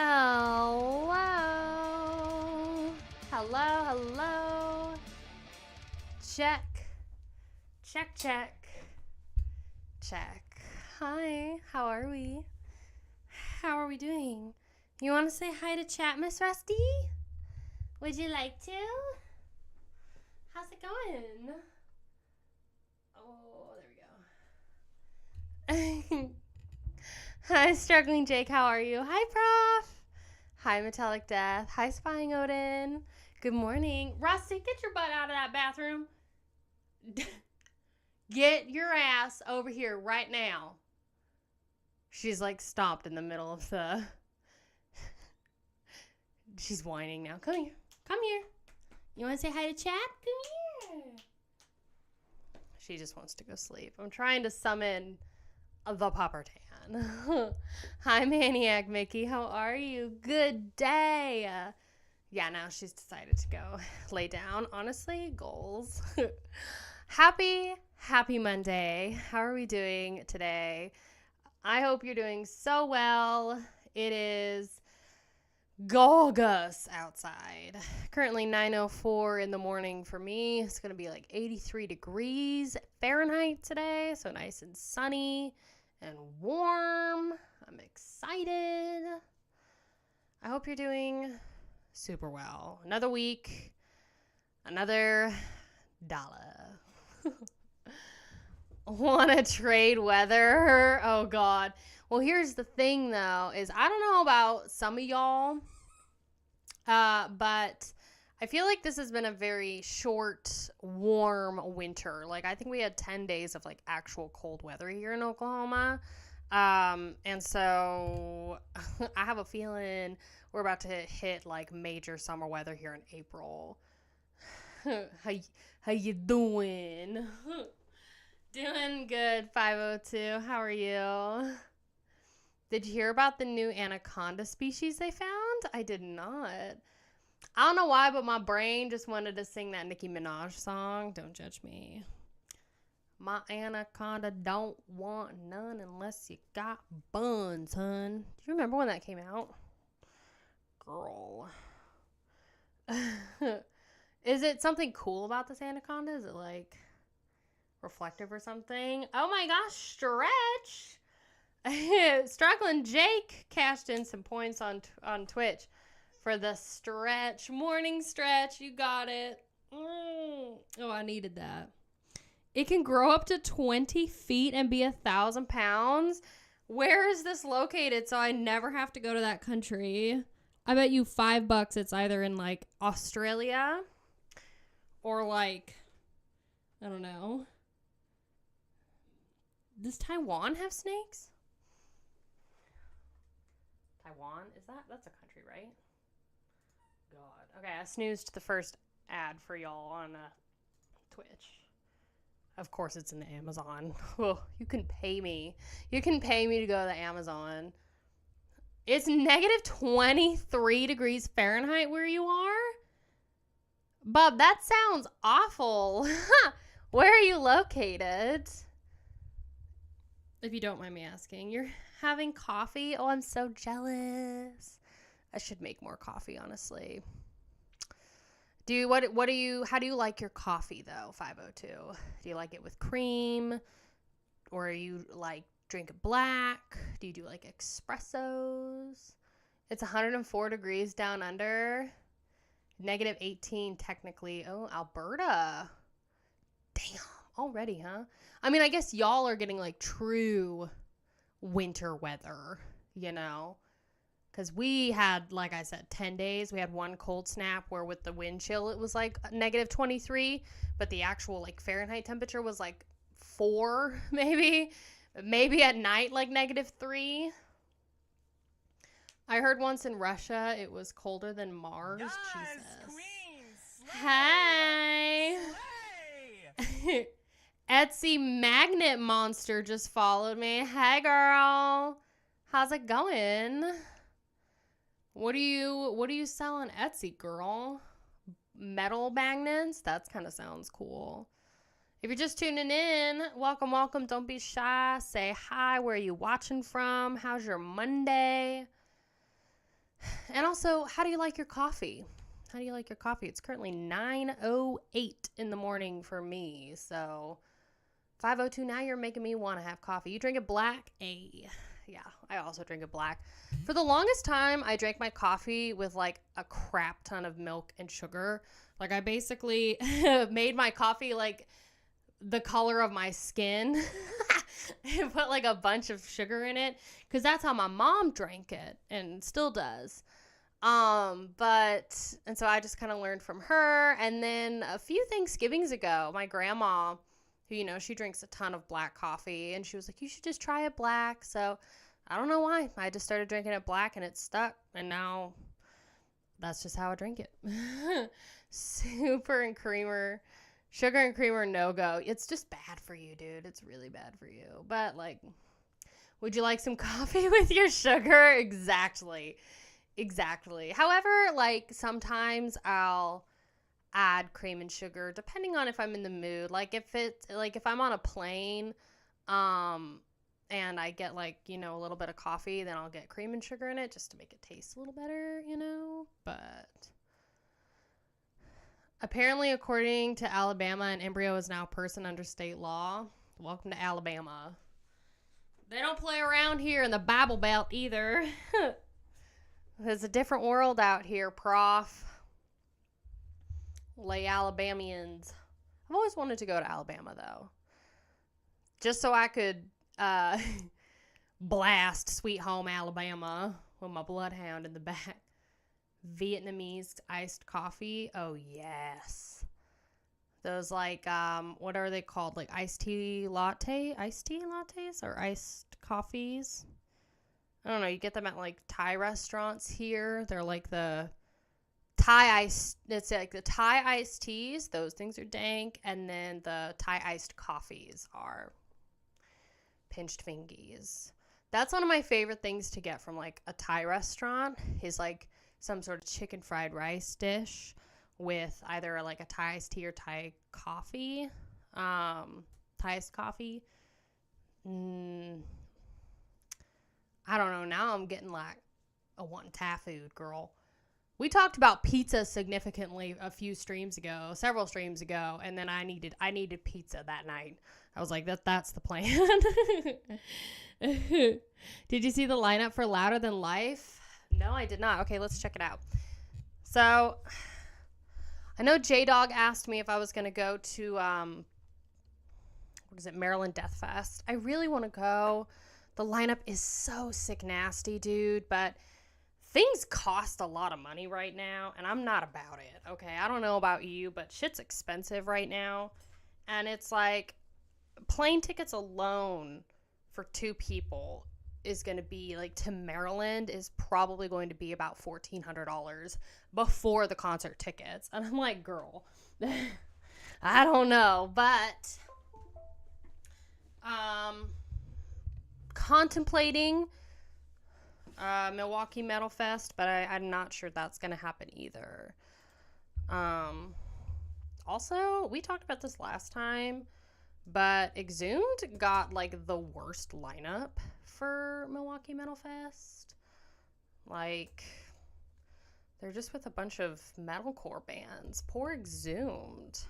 Hello. Hello, hello. Check. Check, check. Check. Hi, how are we? How are we doing? You want to say hi to chat, Miss Rusty? Would you like to? How's it going? Oh, there we go. Hi, Struggling Jake. How are you? Hi, Prof. Hi, Metallic Death. Hi, Spying Odin. Good morning. Rusty, get your butt out of that bathroom. Get your ass over here right now. She's like stopped in the middle of the... She's whining now. Come here. Come here. You want to say hi to chat? Come here. She just wants to go sleep. I'm trying to summon the Popper Tan. Hi, Maniac Mickey. How are you? Good day. Yeah, now she's decided to go lay down. Honestly, goals. Happy Monday. How are we doing today? I hope you're doing so well. It is gorgeous outside. Currently 9:04 in the morning for me. It's going to be like 83 degrees Fahrenheit today, so nice and sunny and warm. I'm excited. I hope you're doing super well. Another week, another dollar. Want to trade weather? Oh, God. Well, here's the thing, though, is I don't know about some of y'all, but I feel like this has been a very short, warm winter. Like, I think we had 10 days of, like, actual cold weather here in Oklahoma. And so I have a feeling we're about to hit, like, major summer weather here in April. How you doing? Doing good, 502. How are you? Did you hear about the new anaconda species they found? I did not. I don't know why, but my brain just wanted to sing that Nicki Minaj song. Don't judge me. My anaconda don't want none unless you got buns, hun. Do you remember when that came out? Girl. Is it something cool about this anaconda? Is it like reflective or something? Oh my gosh, Stretch. Struggling Jake cashed in some points on Twitch for the stretch. Morning stretch. You got it. Oh, I needed that. It can grow up to 20 feet and be 1,000 pounds. Where is this located so I never have to go to that country? I bet you $5 it's either in like Australia or like, I don't know. Does Taiwan have snakes? Taiwan? That's a country, right? God. Okay, I snoozed the first ad for y'all on Twitch. Of course it's in the Amazon. Well, you can pay me. You can pay me to go to the Amazon. It's negative 23 degrees Fahrenheit where you are? Bob, that sounds awful. Where are you located? If you don't mind me asking. You're having coffee? Oh, I'm so jealous. I should make more coffee, honestly. How do you like your coffee though, 502? Do you like it with cream? Or are you like drink it black? Do you do like espressos? It's 104 degrees down under. Negative 18 technically. Oh, Alberta. Damn, already, huh? I mean, I guess y'all are getting like true winter weather, you know? Because we had, like I said, 10 days. We had one cold snap where with the wind chill, it was like negative 23. But the actual like Fahrenheit temperature was like 4, maybe. Maybe at night, like -3. I heard once in Russia, it was colder than Mars. Yes, Jesus. Queen, slay, hey. Etsy Magnet Monster just followed me. Hey, girl. How's it going? What do you sell on Etsy, girl? Metal magnets? That kind of sounds cool. If you're just tuning in, welcome. Don't be shy. Say hi. Where are you watching from? How's your Monday? And also, how do you like your coffee? How do you like your coffee? It's currently 9:08 in the morning for me. So 5:02 now, you're making me want to have coffee. You drink it black? Yeah, I also drink it black. For the longest time, I drank my coffee with like a crap ton of milk and sugar. Like I basically made my coffee like the color of my skin and put like a bunch of sugar in it because that's how my mom drank it and still does. And so I just kind of learned from her. And then a few Thanksgivings ago, my grandma, who, you know, she drinks a ton of black coffee, and she was like, you should just try it black. So I don't know why. I just started drinking it black and it stuck. And now that's just how I drink it. Super and creamer. Sugar and creamer, no go. It's just bad for you, dude. It's really bad for you. But like, would you like some coffee with your sugar? Exactly. However, like sometimes I'll add cream and sugar depending on if I'm in the mood. Like if I'm on a plane, and I get like, you know, a little bit of coffee, then I'll get cream and sugar in it just to make it taste a little better, you know. But apparently, according to Alabama, an embryo is now a person under state law. Welcome to Alabama. They don't play around here in the Bible Belt either. There's a different world out here, prof. Lay Alabamians. I've always wanted to go to Alabama, though. Just so I could blast Sweet Home Alabama with my bloodhound in the back. Vietnamese iced coffee. Oh, yes. Those, like, what are they called? Like, iced tea lattes or iced coffees? I don't know. You get them at, like, Thai restaurants here. They're like the Thai iced, it's like the Thai iced teas. Those things are dank. And then the Thai iced coffees are pinched fingies. That's one of my favorite things to get from, like, a Thai restaurant is, like, some sort of chicken fried rice dish with either like a Thai iced tea or Thai coffee. Thai iced coffee. I don't know. Now I'm getting like a wanting Thai food, girl. We talked about pizza significantly several streams ago, and then I needed pizza that night. I was like, that's the plan. Did you see the lineup for Louder Than Life? No, I did not. Okay, let's check it out. So, I know J-Dog asked me if I was going to go to, Maryland Death Fest. I really want to go. The lineup is so sick nasty, dude, but things cost a lot of money right now, and I'm not about it, okay? I don't know about you, but shit's expensive right now, and it's like plane tickets alone for 2 people is going to be, like, to Maryland is probably going to be about $1,400 before the concert tickets. And I'm like, girl, I don't know, but contemplating Milwaukee Metal Fest, but I'm not sure that's going to happen either. Also, we talked about this last time, but Exhumed got, like, the worst lineup for Milwaukee Metal Fest. Like, they're just with a bunch of metalcore bands. Poor Exhumed.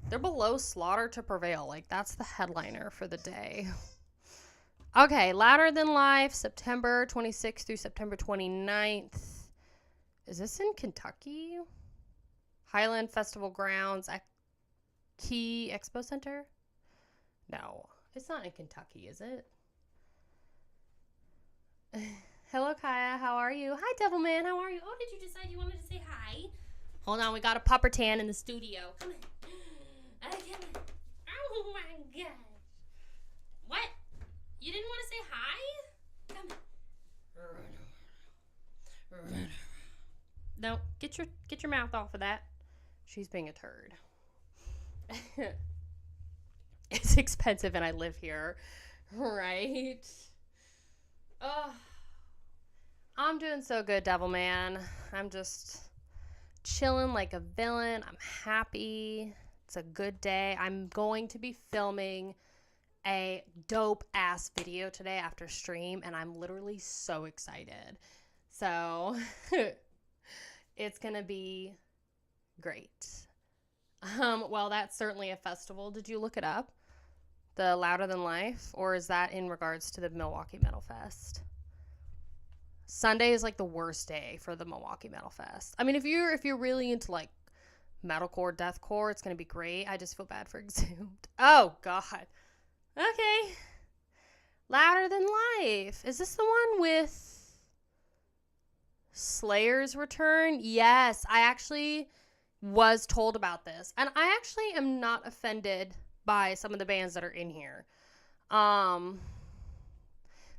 They're below Slaughter to Prevail. Like, that's the headliner for the day. Okay, Louder Than Life, September 26th through September 29th. Is this in Kentucky? Highland Festival Grounds at Key Expo Center? No, it's not in Kentucky, is it? Hello, Kaya. How are you? Hi, Devilman. How are you? Oh, did you decide you wanted to say hi? Hold on. We got a pupper tan in the studio. Come on. Oh, my gosh. What? You didn't want to say hi? Come. No, get your mouth off of that. She's being a turd. It's expensive and I live here, right? Oh, I'm doing so good, Devilman. I'm just chilling like a villain. I'm happy. It's a good day. I'm going to be filming a dope ass video today after stream, and I'm literally so excited. So it's going to be great. Well, that's certainly a festival. Did you look it up? The Louder Than Life? Or is that in regards to the Milwaukee Metal Fest? Sunday is like the worst day for the Milwaukee Metal Fest. I mean, if you're really into like metalcore, deathcore, it's going to be great. I just feel bad for Exhumed. Oh, God. Okay. Louder Than Life. Is this the one with Slayer's Return? Yes, I actually was told about this. And I actually am not offended by some of the bands that are in here.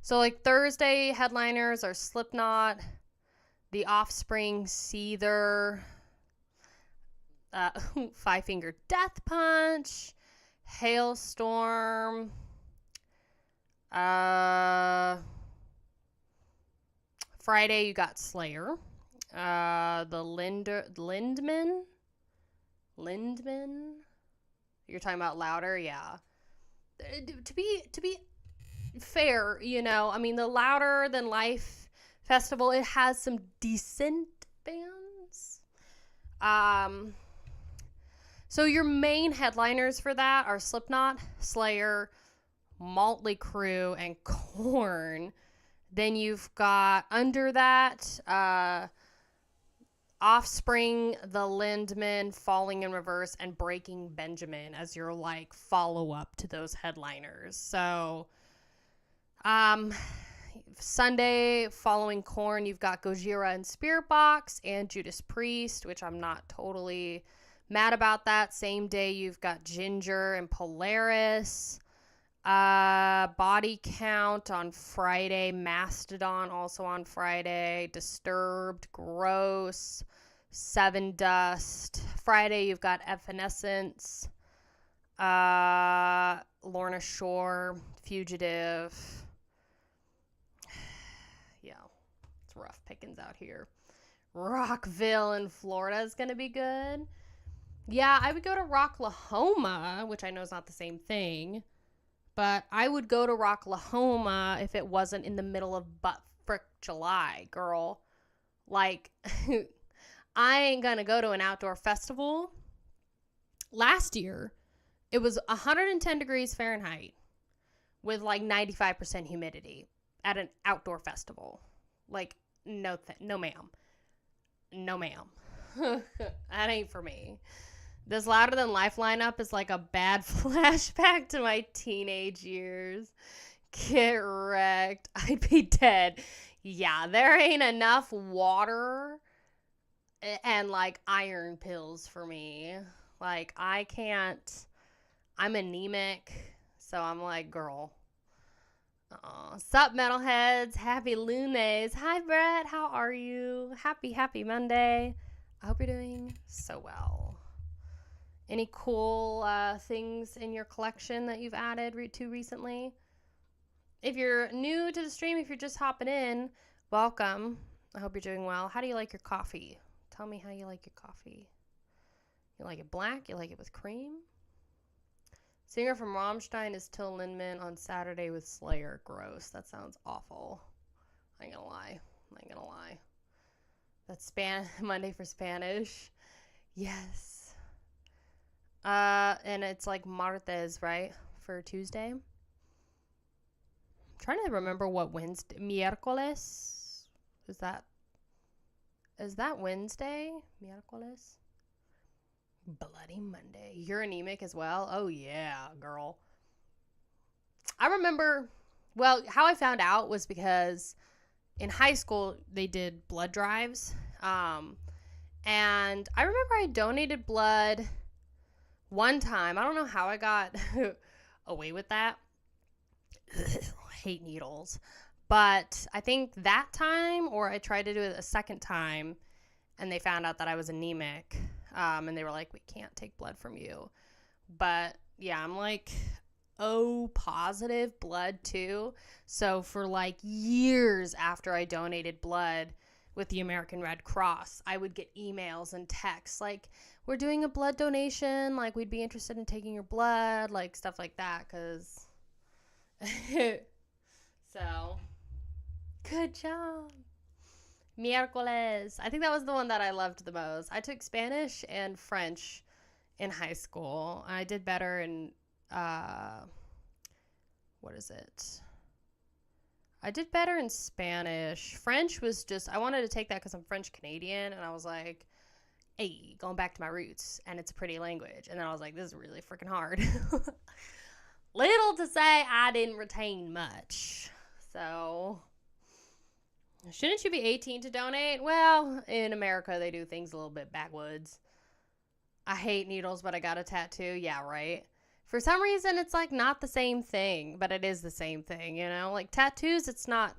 So like Thursday headliners are Slipknot, The Offspring, Seether, Five Finger Death Punch, Hailstorm, Friday you got Slayer, the Lindman. You're talking about Louder, yeah. To be fair, you know, I mean, the Louder Than Life festival, it has some decent bands. So your main headliners for that are Slipknot, Slayer, Motley Crue, and Korn. Then you've got under that, Offspring, The Lindmen, Falling in Reverse, and Breaking Benjamin as your like follow-up to those headliners. So Sunday following Korn, you've got Gojira and Spirit Box and Judas Priest, which I'm not totally mad about that. Same day you've got Ginger and Polaris. Body Count on Friday, Mastodon also on Friday, Disturbed, Gross, Seven Dust. Friday you've got Evanescence, Lorna Shore, Fugitive. Yeah, it's rough pickings out here. Rockville in Florida is going to be good. Yeah, I would go to Rocklahoma, which I know is not the same thing. But I would go to Rocklahoma if it wasn't in the middle of butt frick July, girl. Like, I ain't gonna go to an outdoor festival. Last year, it was 110 degrees Fahrenheit with like 95% humidity at an outdoor festival. Like, no ma'am. No ma'am. That ain't for me. This Louder Than Life lineup is like a bad flashback to my teenage years. Get wrecked. I'd be dead. Yeah, there ain't enough water and like iron pills for me. Like, I can't. I'm anemic. So I'm like, girl. Sup, metalheads. Happy lunes. Hi, Brett. How are you? Happy Monday. I hope you're doing so well. Any cool things in your collection that you've added to recently? If you're new to the stream, if you're just hopping in, welcome. I hope you're doing well. How do you like your coffee? Tell me how you like your coffee. You like it black? You like it with cream? Singer from Rammstein is Till Lindemann on Saturday with Slayer. Gross. That sounds awful. I ain't gonna lie. That's Monday for Spanish. Yes. And it's like martes, right? For Tuesday. I'm trying to remember what Wednesday. Miércoles? Is that Wednesday? Miércoles? Bloody Monday. You're anemic as well? Oh, yeah, girl. I remember, well, how I found out was because in high school, they did blood drives. And I remember I donated blood one time. I don't know how I got away with that. Hate needles. But I think that time, or I tried to do it a second time, and they found out that I was anemic. And they were like, we can't take blood from you. But yeah, I'm like O positive blood too. So for like years after I donated blood with the American Red Cross, I would get emails and texts like, we're doing a blood donation. Like, we'd be interested in taking your blood, like stuff like that. Cause so good job. Miércoles. I think that was the one that I loved the most. I took Spanish and French in high school. I did better in, what is it? I did better in Spanish. French was just, I wanted to take that because I'm French Canadian, and I was like, hey, going back to my roots, and it's a pretty language. And then I was like, this is really freaking hard. Little to say, I didn't retain much. So, shouldn't you be 18 to donate? Well, in America, they do things a little bit backwoods. I hate needles, but I got a tattoo. Yeah, right. For some reason, it's like not the same thing, but it is the same thing, you know? Like tattoos, it's not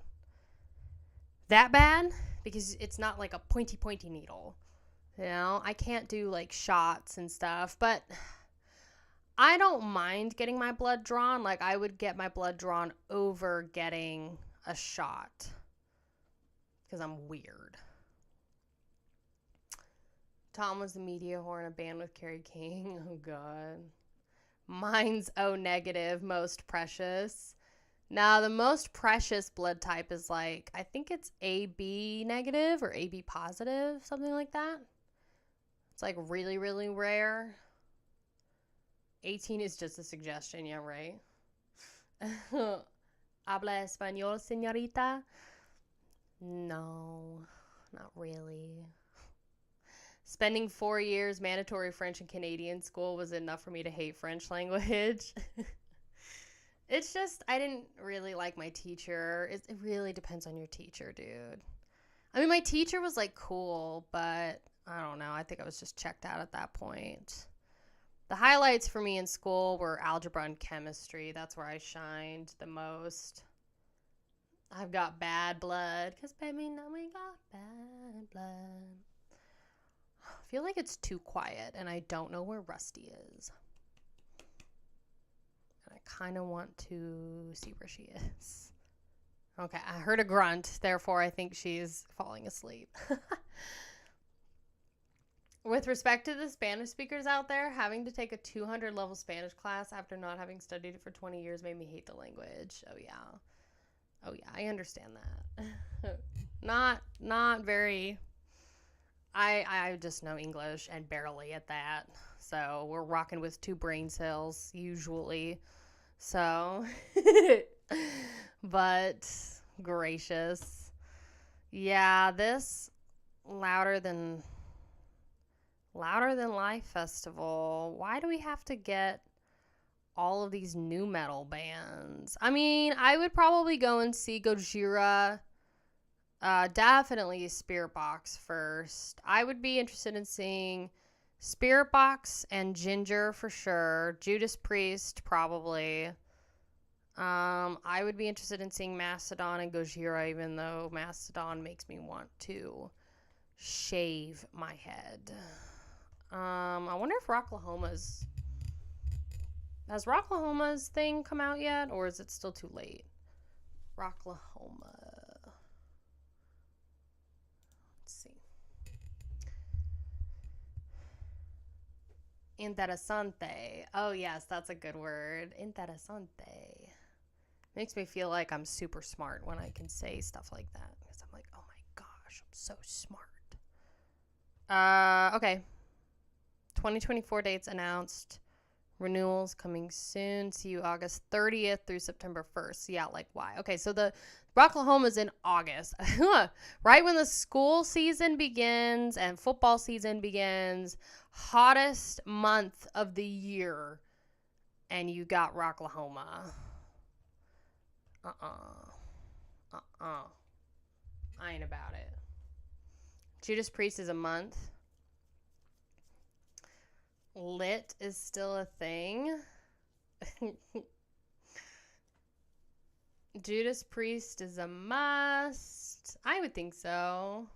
that bad because it's not like a pointy needle. You know, I can't do like shots and stuff, but I don't mind getting my blood drawn. Like I would get my blood drawn over getting a shot because I'm weird. Tom was the media whore in a band with Carrie King. Oh, God. Mine's O negative, most precious. Now, the most precious blood type is like, I think it's AB negative or AB positive, something like that. It's like really, really rare. 18 is just a suggestion, yeah, right? Habla español, señorita? No, not really. Spending 4 years mandatory French and Canadian school was enough for me to hate French language. It's just, I didn't really like my teacher. It really depends on your teacher, dude. I mean, my teacher was like cool, but I don't know. I think I was just checked out at that point. The highlights for me in school were algebra and chemistry. That's where I shined the most. I've got bad blood, because baby, now we got bad blood. I feel like it's too quiet, and I don't know where Rusty is. And I kind of want to see where she is. Okay, I heard a grunt, therefore I think she's falling asleep. With respect to the Spanish speakers out there, having to take a 200 level Spanish class after not having studied it for 20 years made me hate the language. Oh yeah, I understand that. not very. I just know English and barely at that. So we're rocking with 2 brain cells usually. So, but gracious. Yeah, this Louder Than Life festival. Why do we have to get all of these new metal bands? I mean, I would probably go and see Gojira. Definitely Spirit Box first. I would be interested in seeing Spirit Box and Ginger for sure. Judas Priest, probably. I would be interested in seeing Mastodon and Gojira, even though Mastodon makes me want to shave my head. I wonder if Rocklahoma's... Has Rocklahoma's thing come out yet, or is it still too late? Rocklahoma. Interesante. Oh, yes, that's a good word. Interesante. Makes me feel like I'm super smart when I can say stuff like that. Because I'm like, oh my gosh, I'm so smart. Okay. 2024 dates announced. Renewals coming soon. See you August 30th through September 1st. Yeah, like why? Okay, so the Rocklahoma's in August. Right when the school season begins and football season begins. Hottest month of the year. And you got Rocklahoma. I ain't about it. Judas Priest is a month. Lit is still a thing. Judas Priest is a must. I would think so.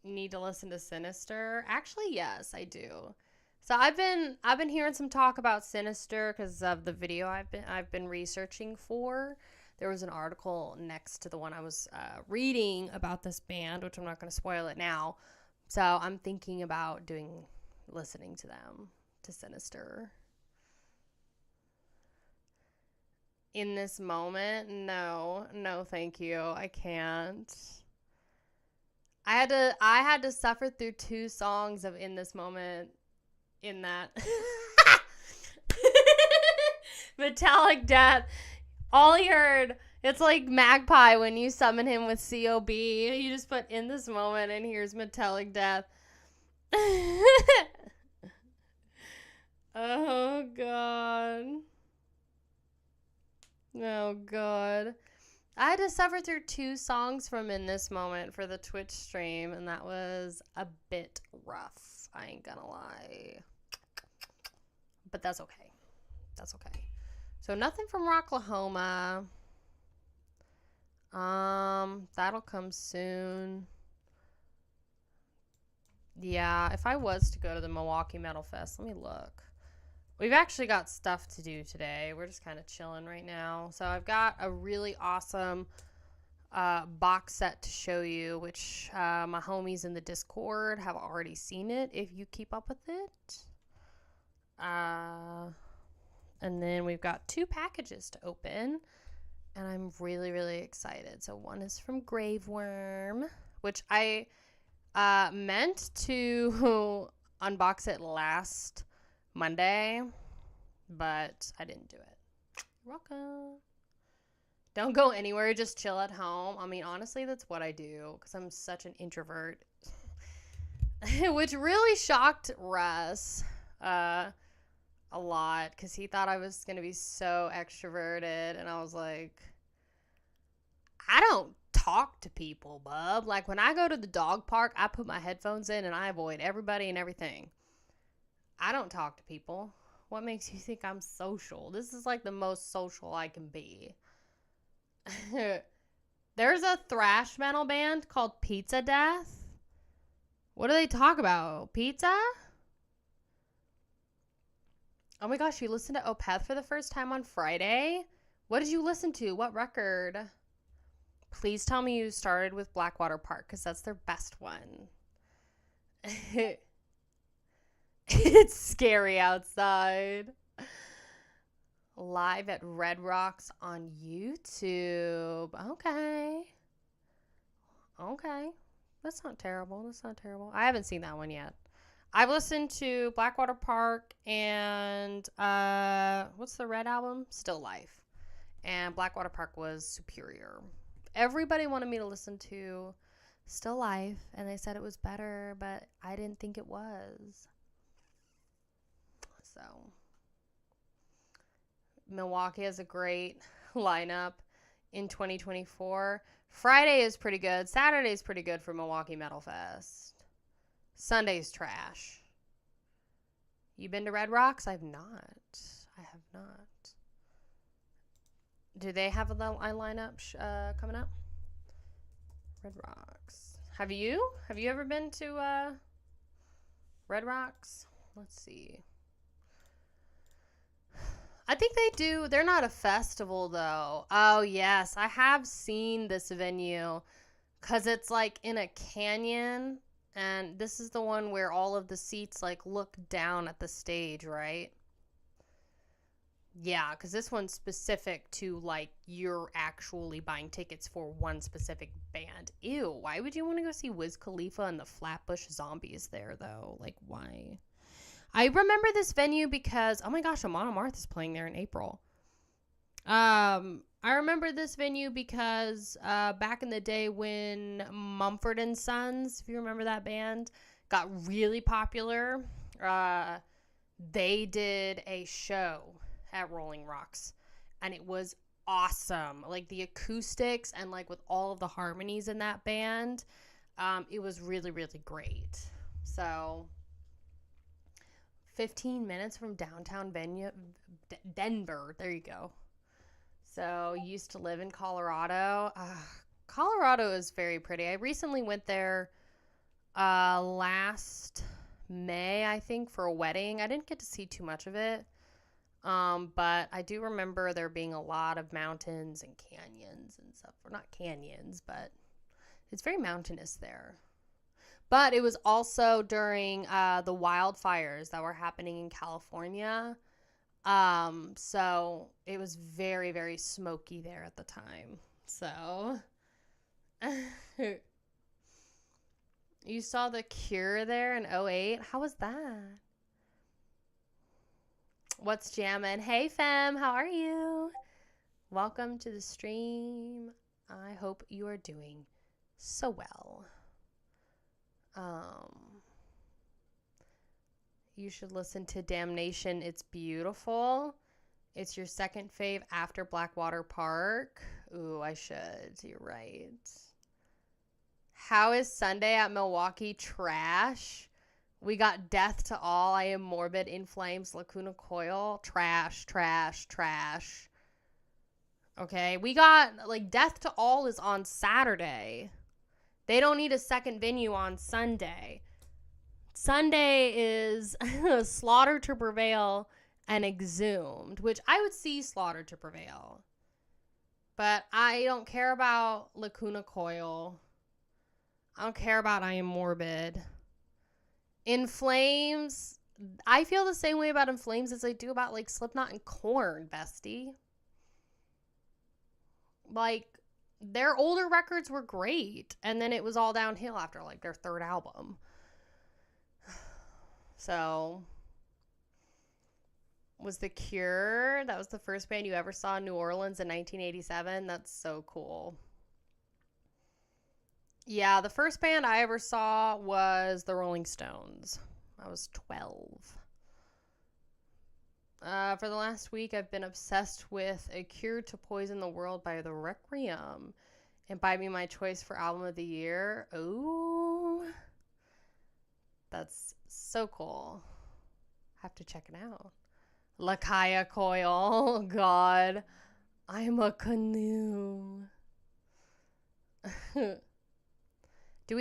Need to listen to Sinister? Actually, yes, I do. So I've been hearing some talk about Sinister because of the video I've been researching for. There was an article next to the one I was reading about this band, which I'm not going to spoil it now. So I'm thinking about listening to them, to Sinister. In this moment, no, thank you. I can't. I had to suffer through 2 songs of In This Moment in that. Metallic Death. All he heard, it's like Magpie when you summon him with COB. You just put In This Moment and here's Metallic Death. Oh, God. Oh, God. I had to suffer through 2 songs from In This Moment for the Twitch stream, and that was a bit rough. I ain't gonna lie. But that's okay. That's okay. So nothing from Rocklahoma. That'll come soon. Yeah, if I was to go to the Milwaukee Metal Fest, let me look. We've actually got stuff to do today. We're just kind of chilling right now. So I've got a really awesome box set to show you, which my homies in the Discord have already seen it, if you keep up with it. And then we've got 2 packages to open, and I'm really, really excited. So one is from Graveworm, which I meant to unbox it last Monday, but I didn't do it. You're welcome. Don't go anywhere, just chill at home. I mean, honestly, that's what I do because I'm such an introvert, which really shocked Russ a lot because he thought I was going to be so extroverted, and I was like, I don't talk to people, bub. Like, when I go to the dog park, I put my headphones in and I avoid everybody and everything. I don't talk to people. What makes you think I'm social? This is like the most social I can be. There's a thrash metal band called Pizza Death. What do they talk about? Pizza? Oh my gosh, you listened to Opeth for the first time on Friday? What did you listen to? What record? Please tell me you started with Blackwater Park, because that's their best one. It's scary outside. Live at Red Rocks on YouTube. Okay. That's not terrible. I haven't seen that one yet. I've listened to Blackwater Park and what's the Red album? Still Life. And Blackwater Park was superior. Everybody wanted me to listen to Still Life, and they said it was better, but I didn't think it was. So, Milwaukee has a great lineup in 2024. Friday is pretty good. Saturday is pretty good for Milwaukee Metal Fest. Sunday's trash. You been to Red Rocks? I have not. Do they have a lineup coming up? Red Rocks. Have you? Have you ever been to Red Rocks? Let's see. I think they do. They're not a festival, though. Oh, yes. I have seen this venue because it's like in a canyon. And this is the one where all of the seats like look down at the stage, right? Yeah, because this one's specific to like you're actually buying tickets for one specific band. Ew, why would you want to go see Wiz Khalifa and the Flatbush Zombies there, though? Like, why? I remember this venue because, oh my gosh, Amon Amarth is playing there in April. I remember this venue because back in the day when Mumford & Sons, if you remember that band, got really popular, they did a show at Rolling Rocks, and it was awesome. Like, the acoustics and, like, with all of the harmonies in that band, it was really, really great. So 15 minutes from downtown Denver. There you go. So, used to live in Colorado. Colorado is very pretty. I recently went there last May, I think, for a wedding. I didn't get to see too much of it. But I do remember there being a lot of mountains and canyons and stuff. Or not canyons, but it's very mountainous there. But it was also during the wildfires that were happening in California. So it was very, very smoky there at the time. So You saw The Cure there in 2008. How was that? What's jammin'? Hey, fam. How are you? Welcome to the stream. I hope you are doing so well. You should listen to Damnation. It's beautiful. It's your second fave after Blackwater Park. Ooh, I should. You're right. How is Sunday at Milwaukee? Trash. We got Death to All, I Am Morbid, In Flames, Lacuna Coil. Trash, trash, trash. Okay, we got, like, Death to All is on Saturday. They don't need a second venue on Sunday. Sunday is Slaughter to Prevail and Exhumed, which I would see Slaughter to Prevail. But I don't care about Lacuna Coil. I don't care about I Am Morbid. In Flames, I feel the same way about In Flames as I do about, like, Slipknot and Korn, bestie. Like, their older records were great, and then it was all downhill after, like, their third album. So, was The Cure, that was the first band you ever saw in New Orleans in 1987? That's so cool. Yeah, the first band I ever saw was the Rolling Stones. I was 12. For the last week, I've been obsessed with A Cure to Poison the World by The Requiem. And Buy Me My Choice for Album of the Year. Ooh. That's so cool. Have to check it out. Lakaya Coil. Oh, God. I'm a canoe.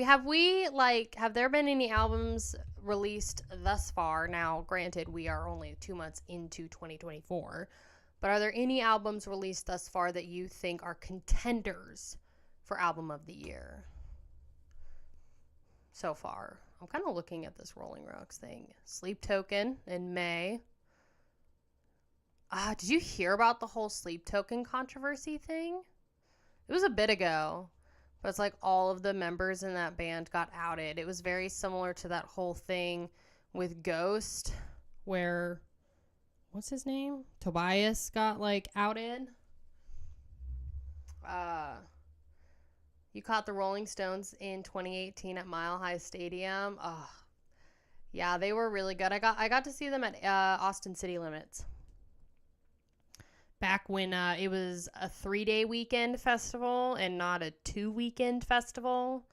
Have there been any albums released thus far? Now, granted, we are only 2 months into 2024, but are there any albums released thus far that you think are contenders for Album of the Year so far? I'm kind of looking at this Rolling Rocks thing. Sleep Token in May. Did you hear about the whole Sleep Token controversy thing? It was a bit ago. But it's like all of the members in that band got outed. It was very similar to that whole thing with Ghost, where, what's his name? Tobias got, like, outed. You caught the Rolling Stones in 2018 at Mile High Stadium. Yeah, they were really good. I got to see them at Austin City Limits. Back when it was a 3-day weekend festival and not a 2-weekend festival.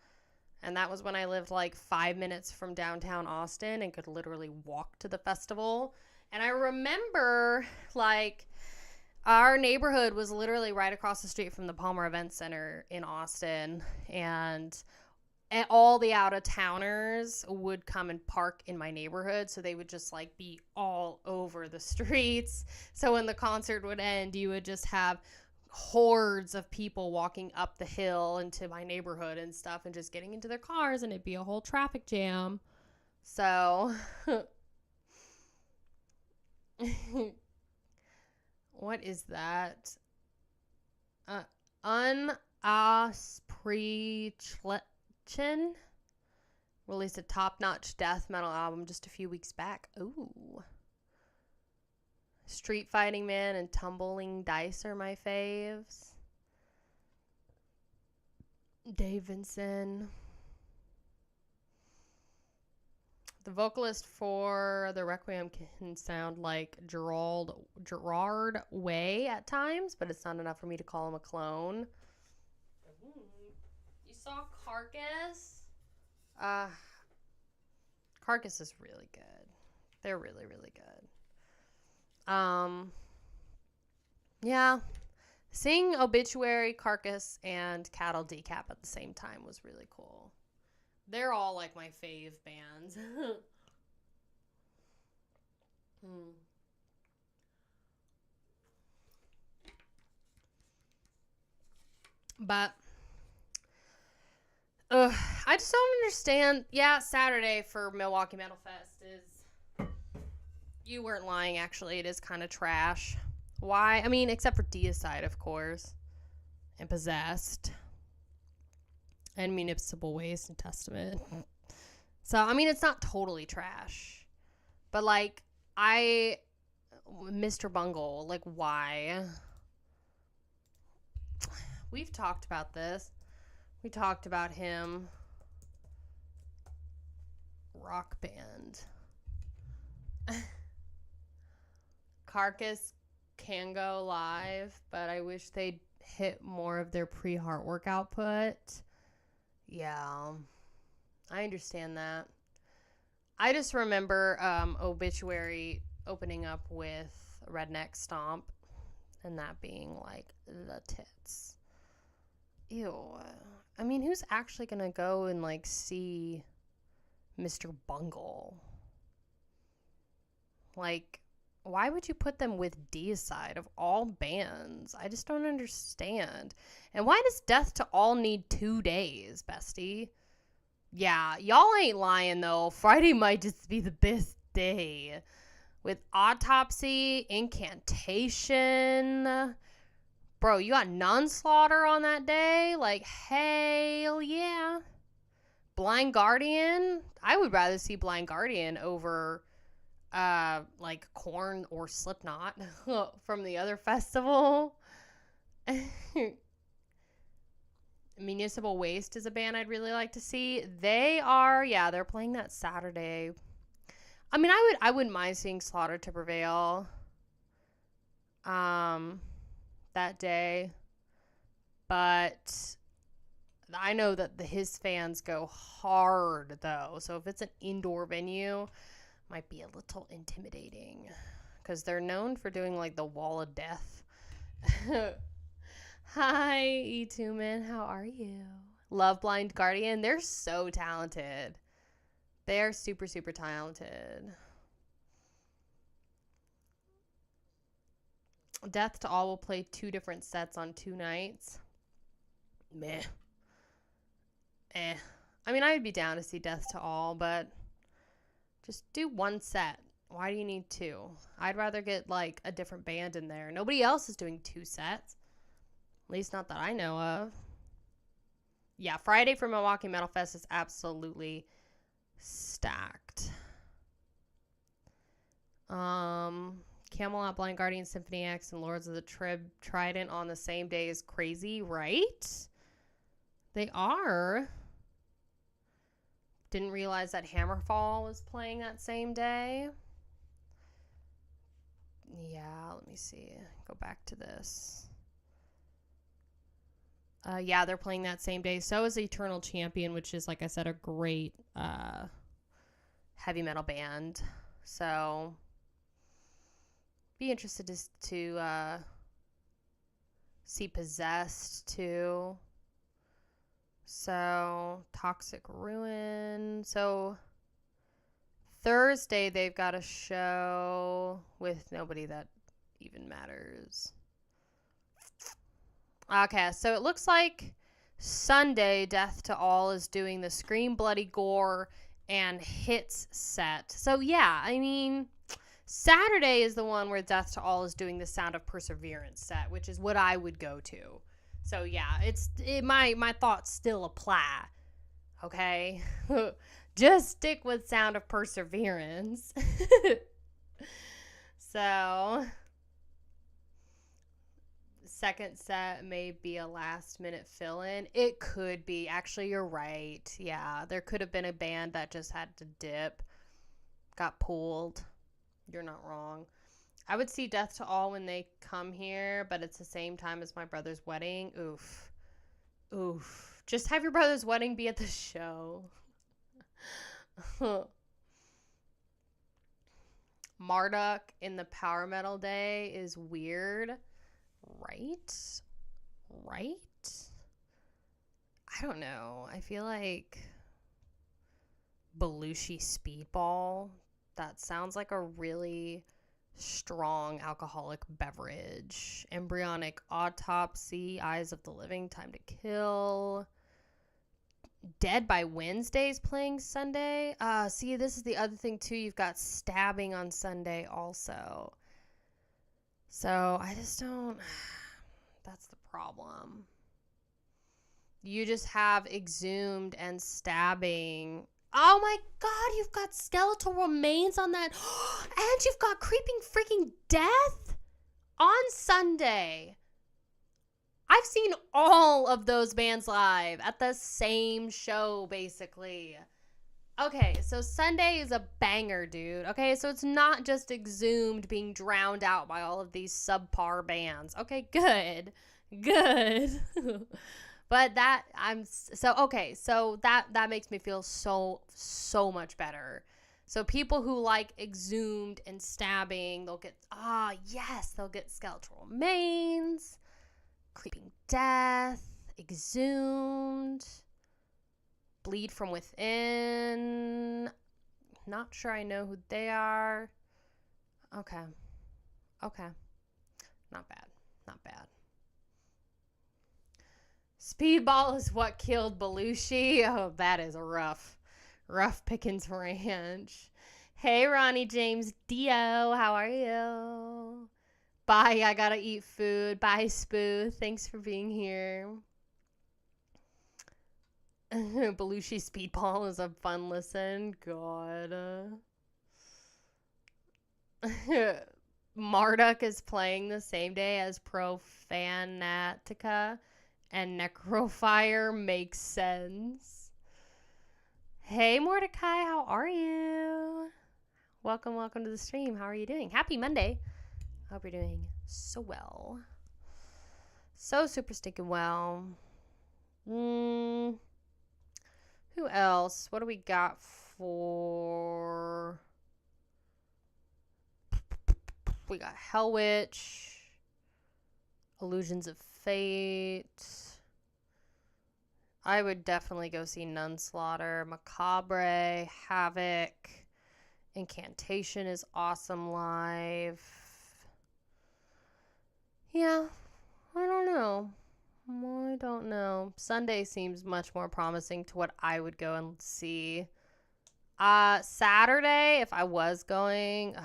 And that was when I lived like 5 minutes from downtown Austin and could literally walk to the festival. And I remember, like, our neighborhood was literally right across the street from the Palmer Event Center in Austin. And all the out-of-towners would come and park in my neighborhood, so they would just, like, be all over the streets. So when the concert would end, you would just have hordes of people walking up the hill into my neighborhood and stuff and just getting into their cars, and it'd be a whole traffic jam. So, what is that? Chin released a top-notch death metal album just a few weeks back. Ooh. Street Fighting Man and Tumbling Dice are my faves. Dave Vinson. The vocalist for The Requiem can sound like Gerard Way at times, but it's not enough for me to call him a clone. You saw Carcass? Carcass is really good. They're really, really good. Yeah. Seeing Obituary, Carcass, and Cattle Decap at the same time was really cool. They're all like my fave bands. But I just don't understand. Yeah, Saturday for Milwaukee Metal Fest is... You weren't lying, actually. It is kind of trash. Why? I mean, except for Deicide, of course. And Possessed. And Municipal Waste and Testament. So, I mean, it's not totally trash. But, like, Mr. Bungle, like, why? We've talked about this. We talked about him. Rock band. Carcass can go live, but I wish they'd hit more of their pre-heart work output. Yeah, I understand that. I just remember Obituary opening up with Redneck Stomp and that being like the tits. Ew. I mean, who's actually gonna go and like see Mr. Bungle? Like, why would you put them with Deicide of all bands? I just don't understand. And why does Death to All need 2 days, bestie? Yeah, y'all ain't lying though. Friday might just be the best day. With Autopsy, Incantation. Bro, you got Non-Slaughter on that day? Like, hell yeah. Blind Guardian? I would rather see Blind Guardian over, like, Korn or Slipknot from the other festival. Municipal Waste is a band I'd really like to see. They're playing that Saturday. I mean, I wouldn't mind seeing Slaughter to Prevail that day. But I know that his fans go hard, though. So if it's an indoor venue, might be a little intimidating. Because they're known for doing, like, the Wall of Death. Hi, E2Man. How are you? Love Blind Guardian. They're so talented. They are super, super talented. Death to All will play 2 different sets on 2 nights. Meh. I mean, I'd be down to see Death to All, but just do 1 set. Why do you need 2? I'd rather get, like, a different band in there. Nobody else is doing 2 sets. At least not that I know of. Yeah, Friday for Milwaukee Metal Fest is absolutely stacked. Camelot, Blind Guardian, Symphony X, and Lords of the Trident on the same day is crazy, right? They are. Didn't realize that Hammerfall was playing that same day. Yeah, let me see. Go back to this. Yeah, they're playing that same day. So is Eternal Champion, which is, like I said, a great heavy metal band. So be interested to see Possessed too. So Toxic Ruin. So Thursday they've got a show with nobody that even matters. Okay, so it looks like Sunday Death to All is doing the Scream, Bloody Gore, and Hits set. So yeah, I mean, Saturday is the one where Death to All is doing the Sound of Perseverance set, which is what I would go to. So yeah, my thoughts still apply. Okay? Just stick with Sound of Perseverance. So second set may be a last minute fill-in. It could be. Actually, you're right. Yeah, there could have been a band that just had to dip. Got pulled. You're not wrong. I would see Death to All when they come here, but it's the same time as my brother's wedding. Oof. Oof. Just have your brother's wedding be at the show. Marduk in the Power Metal Day is weird. Right? I don't know. I feel like Belushi Speedball. That sounds like a really strong alcoholic beverage. Embryonic Autopsy, Eyes of the Living, Time to Kill. Dead by Wednesday's playing Sunday. See, this is the other thing too. You've got Stabbing on Sunday also. So I just don't. That's the problem. You just have Exhumed and Stabbing. Oh my god, you've got skeletal remains on that. And you've got creeping freaking death on Sunday. I've seen all of those bands live at the same show, basically. Okay, so Sunday is a banger, dude. Okay, so it's not just Exhumed being drowned out by all of these subpar bands. Okay, good. Good. But that that makes me feel so much better. So people who like Exhumed and Stabbing, they'll get skeletal remains, Creeping Death, Exhumed, Bleed from Within. Not sure I know who they are. Okay. Not bad. Speedball is what killed Belushi. Oh, that is a rough Pickens Ranch. Hey, Ronnie James Dio, how are you? Bye, I gotta eat food. Bye, Spoo. Thanks for being here. Belushi Speedball is a fun listen. God. Marduk is playing the same day as Profanatica, and Necrofire makes sense. Hey, Mordecai, how are you? Welcome to the stream. How are you doing? Happy Monday. I hope you're doing so well. So super stinking well. Who else? What do we got for... We got Hell Witch, Illusions of Fate. I would definitely go see Nunslaughter. Macabre, Havoc, Incantation is awesome live. Yeah, I don't know. Sunday seems much more promising to what I would go and see. Saturday, if I was going,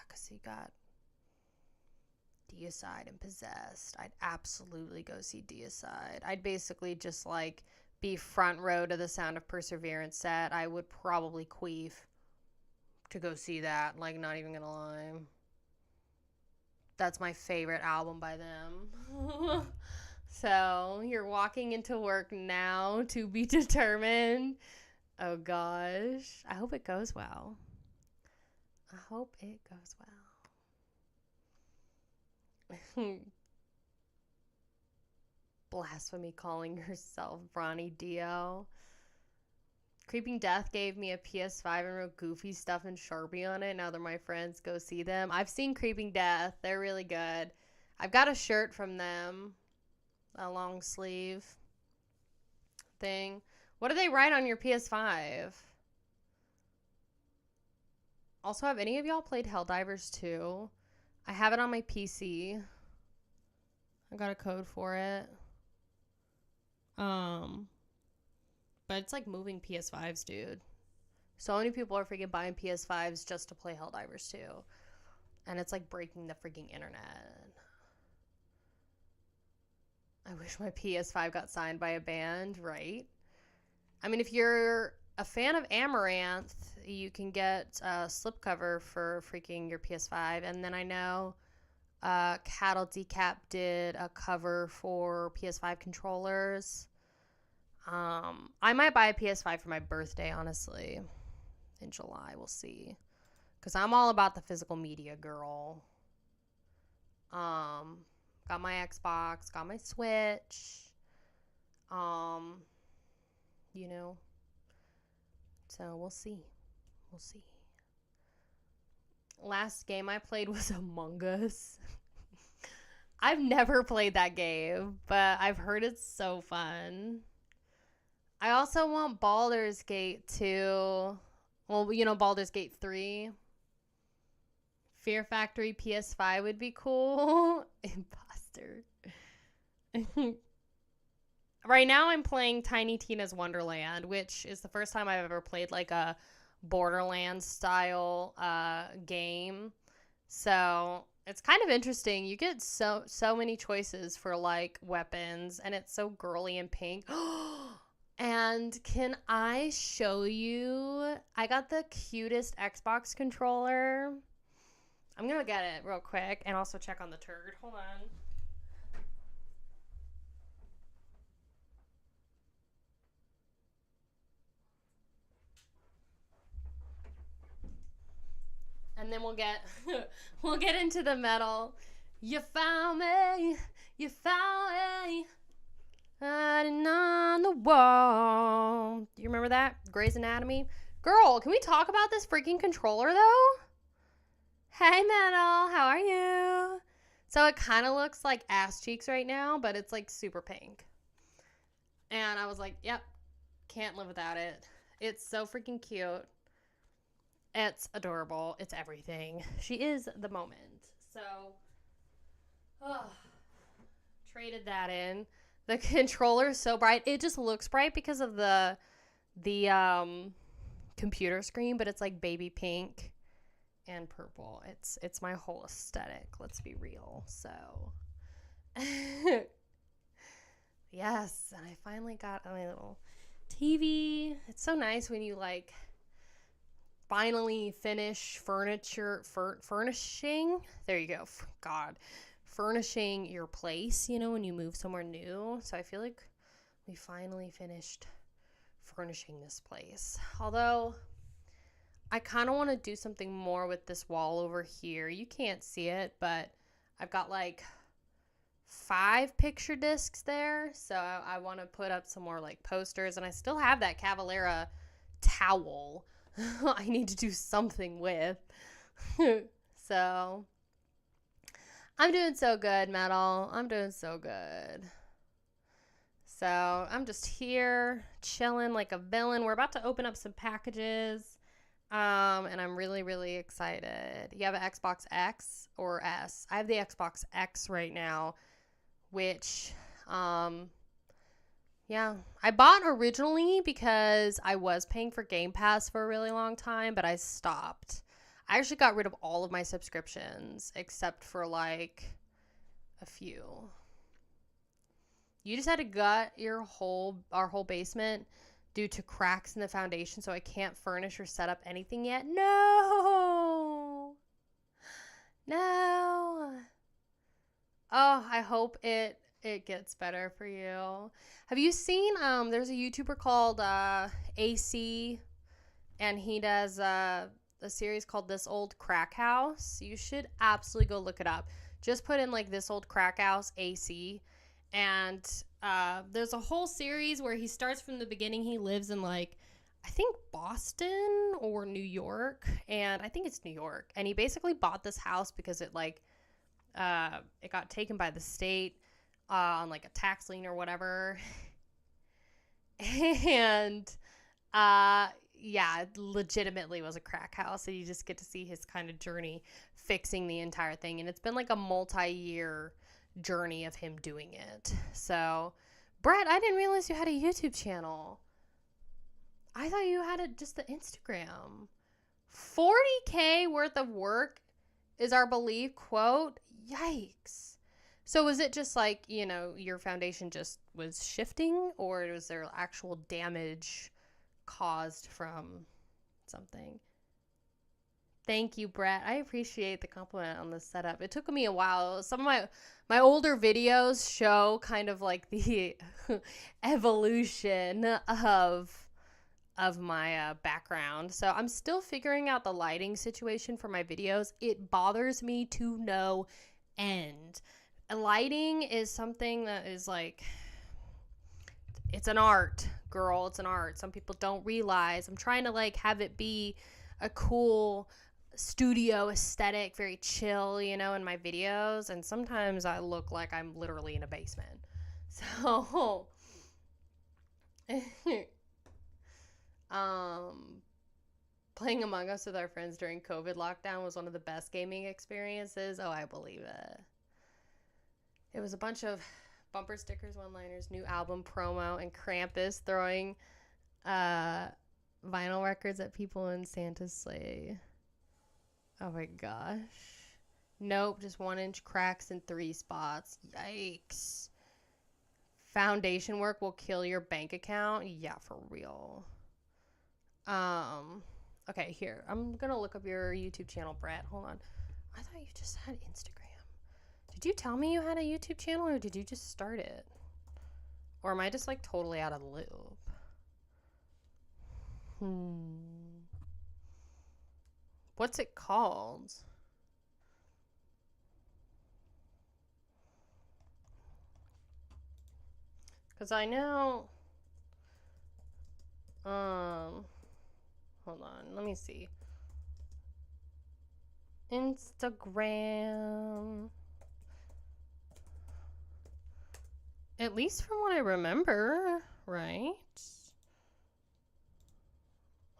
because you got Deicide and Possessed. I'd absolutely go see Deicide. I'd basically just be front row to the Sound of Perseverance set. I would probably queef to go see that, not even gonna lie. That's my favorite album by them. So, you're walking into work now to be determined. Oh gosh. I hope it goes well. Blasphemy calling yourself Bronny Dio. Creeping Death gave me a PS5 and wrote goofy stuff and Sharpie on it. Now they're my friends. Go see them. I've seen Creeping Death. They're really good. I've got a shirt from them. A long sleeve thing. What do they write on your PS5? Also, have any of y'all played Helldivers 2? I have it on my PC. I got a code for it. But it's moving PS5s, dude. So many people are freaking buying PS5s just to play Helldivers 2. And it's breaking the freaking internet. I wish my PS5 got signed by a band, right? I mean, if you're a fan of Amaranth, you can get a slipcover for freaking your PS5. And then I know Cattle Decap did a cover for PS5 controllers. I might buy a PS5 for my birthday, honestly. In July, we'll see. Because I'm all about the physical media, girl. Got my Xbox, got my Switch. So we'll see. Last game I played was Among Us. I've never played that game, but I've heard it's so fun. I also want Baldur's Gate 2. Well, Baldur's Gate 3. Fear Factory PS5 would be cool. Imposter. Right now I'm playing Tiny Tina's Wonderland, which is the first time I've ever played a Borderlands style game. So it's kind of interesting. You get so many choices for weapons, and it's so girly and pink. And can I show you? I got the cutest Xbox controller. I'm going to get it real quick and also check on the turd. Hold on. And then we'll get into the metal. You found me, you found me, hiding on the wall. Do you remember that? Grey's Anatomy? Girl, can we talk about this freaking controller though? Hey Metal, how are you? So it kind of looks like ass cheeks right now, but it's like super pink. And I was like, yep, can't live without it. It's so freaking cute. It's adorable. It's everything. She is the moment. So, traded that in. The controller is so bright. It just looks bright because of the computer screen, but it's like baby pink and purple. It's my whole aesthetic. Let's be real. So, yes, and I finally got my little TV. It's so nice when you like finally finish furnishing. There you go. God, furnishing your place, you know, when you move somewhere new. So I feel like we finally finished furnishing this place. Although I kind of want to do something more with this wall over here. You can't see it, but I've got like 5 picture discs there. So I want to put up some more like posters, and I still have that Cavalera towel I need to do something with. So I'm doing so good, Metal. I'm doing so good. So I'm just here chilling like a villain. We're about to open up some packages. And I'm really, really excited. You have an Xbox X or S? I have the Xbox X right now, which yeah, I bought originally because I was paying for Game Pass for a really long time, but I stopped. I actually got rid of all of my subscriptions except for like a few. You just had to gut our whole basement due to cracks in the foundation, so I can't furnish or set up anything yet. No. Oh, I hope it gets better for you. Have you seen there's a YouTuber called AC, and he does a series called This Old Crack House. You should absolutely go look it up. Just put in like This Old Crack House AC, and there's a whole series where he starts from the beginning. He lives in like, I think Boston or New York, and I think it's New York, and he basically bought this house because it like it got taken by the state on like a tax lien or whatever. And yeah, it legitimately was a crack house, and you just get to see his kind of journey fixing the entire thing. And it's been like a multi-year journey of him doing it. So, Brett, I didn't realize you had a YouTube channel. I thought you had just the Instagram. 40K worth of work is our belief, quote. Yikes. So was it just like, you know, your foundation just was shifting, or was there actual damage caused from something? Thank you, Brett. I appreciate the compliment on the setup. It took me a while. Some of my older videos show kind of like the evolution of my background. So I'm still figuring out the lighting situation for my videos. It bothers me to no end. Lighting is something that is like, it's an art, girl. It's an art. Some people don't realize. I'm trying to like have it be a cool studio aesthetic, very chill, you know, in my videos. And sometimes I look like I'm literally in a basement. So, playing Among Us with our friends during COVID lockdown was one of the best gaming experiences. Oh, I believe it. It was a bunch of bumper stickers, one-liners, new album promo, and Krampus throwing vinyl records at people in Santa's sleigh. Oh my gosh. Nope, just 1-inch cracks in 3 spots. Yikes. foundation work will kill your bank account. Yeah, for real. Okay, here. I'm going to look up your YouTube channel, Brett. Hold on. I thought you just had Instagram. Did you tell me you had a YouTube channel, or did you just start it? Or am I just like totally out of the loop? What's it called? Because I know, hold on, let me see. Instagram. At least from what I remember, right?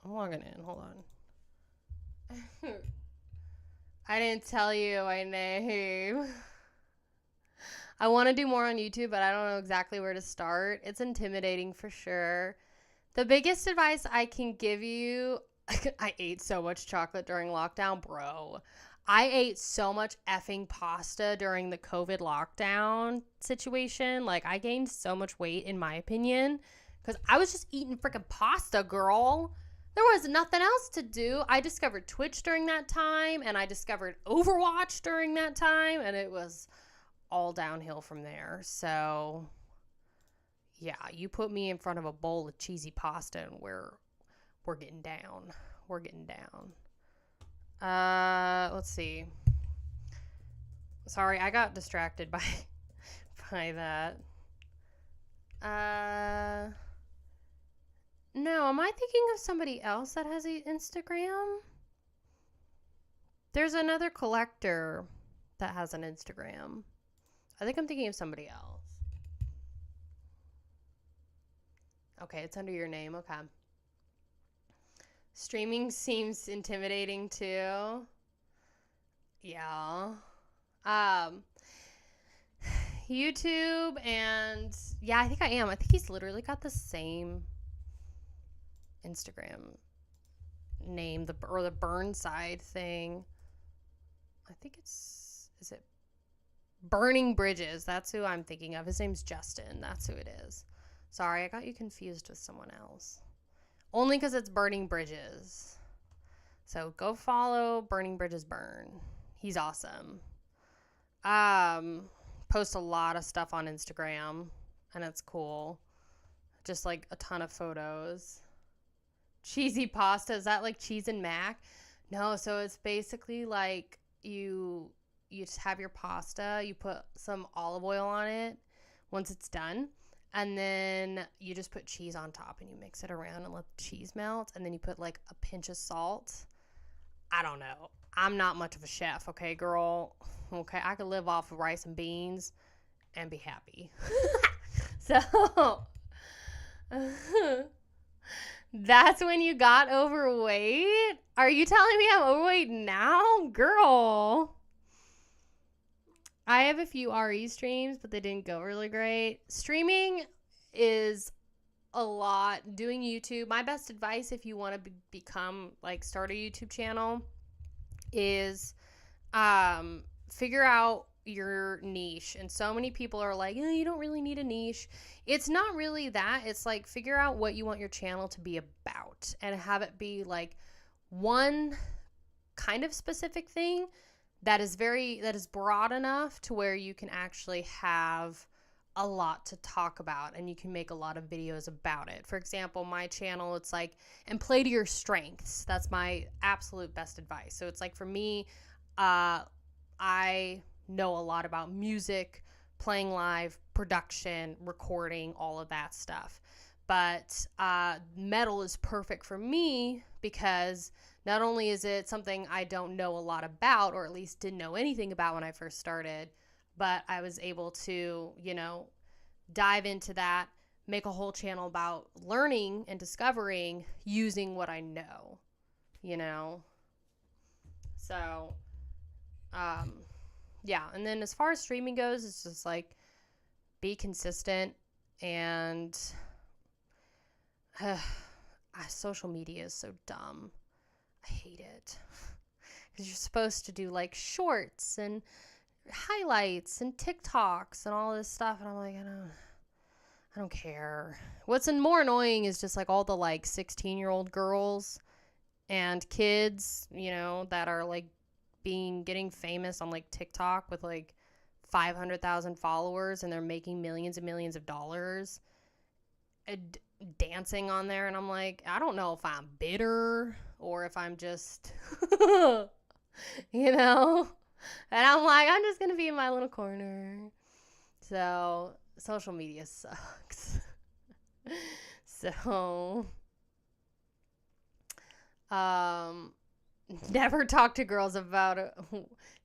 I'm logging in, hold on. I didn't tell you my name. I want to do more on YouTube, but I don't know exactly where to start. It's intimidating for sure. The biggest advice I can give you, I ate so much chocolate during lockdown, bro. I ate so much effing pasta during the COVID lockdown situation. Like, I gained so much weight, in my opinion, because I was just eating freaking pasta, girl. There was nothing else to do. I discovered Twitch during that time, and I discovered Overwatch during that time, and it was all downhill from there. So yeah, you put me in front of a bowl of cheesy pasta and we're getting down. We're getting down. Let's see. Sorry, I got distracted by that. No, am I thinking of somebody else that has an Instagram? There's another collector that has an Instagram. I think I'm thinking of somebody else. Okay, it's under your name. Okay. Streaming seems intimidating too. Yeah. YouTube and yeah, I think I am. I think he's literally got the same Instagram name, the Burnside thing. I think is it Burning Bridges? That's who I'm thinking of. His name's Justin. That's who it is. Sorry, I got you confused with someone else. Only because it's Burning Bridges. So go follow Burning Bridges Burn. He's awesome. Post a lot of stuff on Instagram, and it's cool. Just like a ton of photos. Cheesy pasta, is that like cheese and mac? No, so it's basically like you just have your pasta, you put some olive oil on it once it's done, and then you just put cheese on top and you mix it around and let the cheese melt, and then you put like a pinch of salt. I don't know. I'm not much of a chef, okay, girl? Okay, I could live off of rice and beans and be happy. So, that's when you got overweight? Are you telling me I'm overweight now? Girl. I have a few RE streams, but they didn't go really great. Streaming is a lot. Doing YouTube, my best advice if you want to become, like, start a YouTube channel is figure out your niche. And so many people are like, you don't really need a niche. It's not really that. It's like, figure out what you want your channel to be about and have it be like one kind of specific thing that is broad enough to where you can actually have a lot to talk about and you can make a lot of videos about it. For example, my channel, it's like, and play to your strengths. That's my absolute best advice. So it's like, for me, I know a lot about music, playing live, production, recording, all of that stuff. But metal is perfect for me because not only is it something I don't know a lot about, or at least didn't know anything about when I first started, but I was able to, dive into that, make a whole channel about learning and discovering using what I know, So, yeah. And then as far as streaming goes, it's just like, be consistent and social media is so dumb. I hate it. Because you're supposed to do like shorts and highlights and TikToks and all this stuff. And I'm like, I don't care. What's more annoying is just like all the like 16-year-old girls and kids, you know, that are like getting famous on like TikTok with like 500,000 followers, and they're making millions and millions of dollars dancing on there. And I'm like, I don't know if I'm bitter or if I'm just, you know, and I'm like, I'm just going to be in my little corner. So social media sucks. So, never talk to girls about it.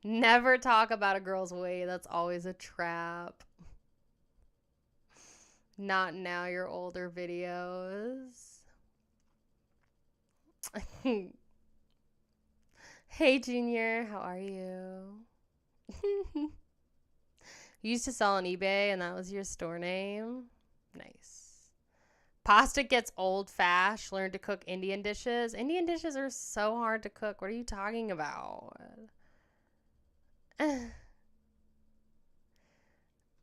Never talk about a girl's weight. That's always a trap. Not now, your older videos. Hey, Junior, how are you? You used to sell on eBay, and that was your store name? Nice. Pasta gets old fast. Learn to cook Indian dishes. Indian dishes are so hard to cook. What are you talking about?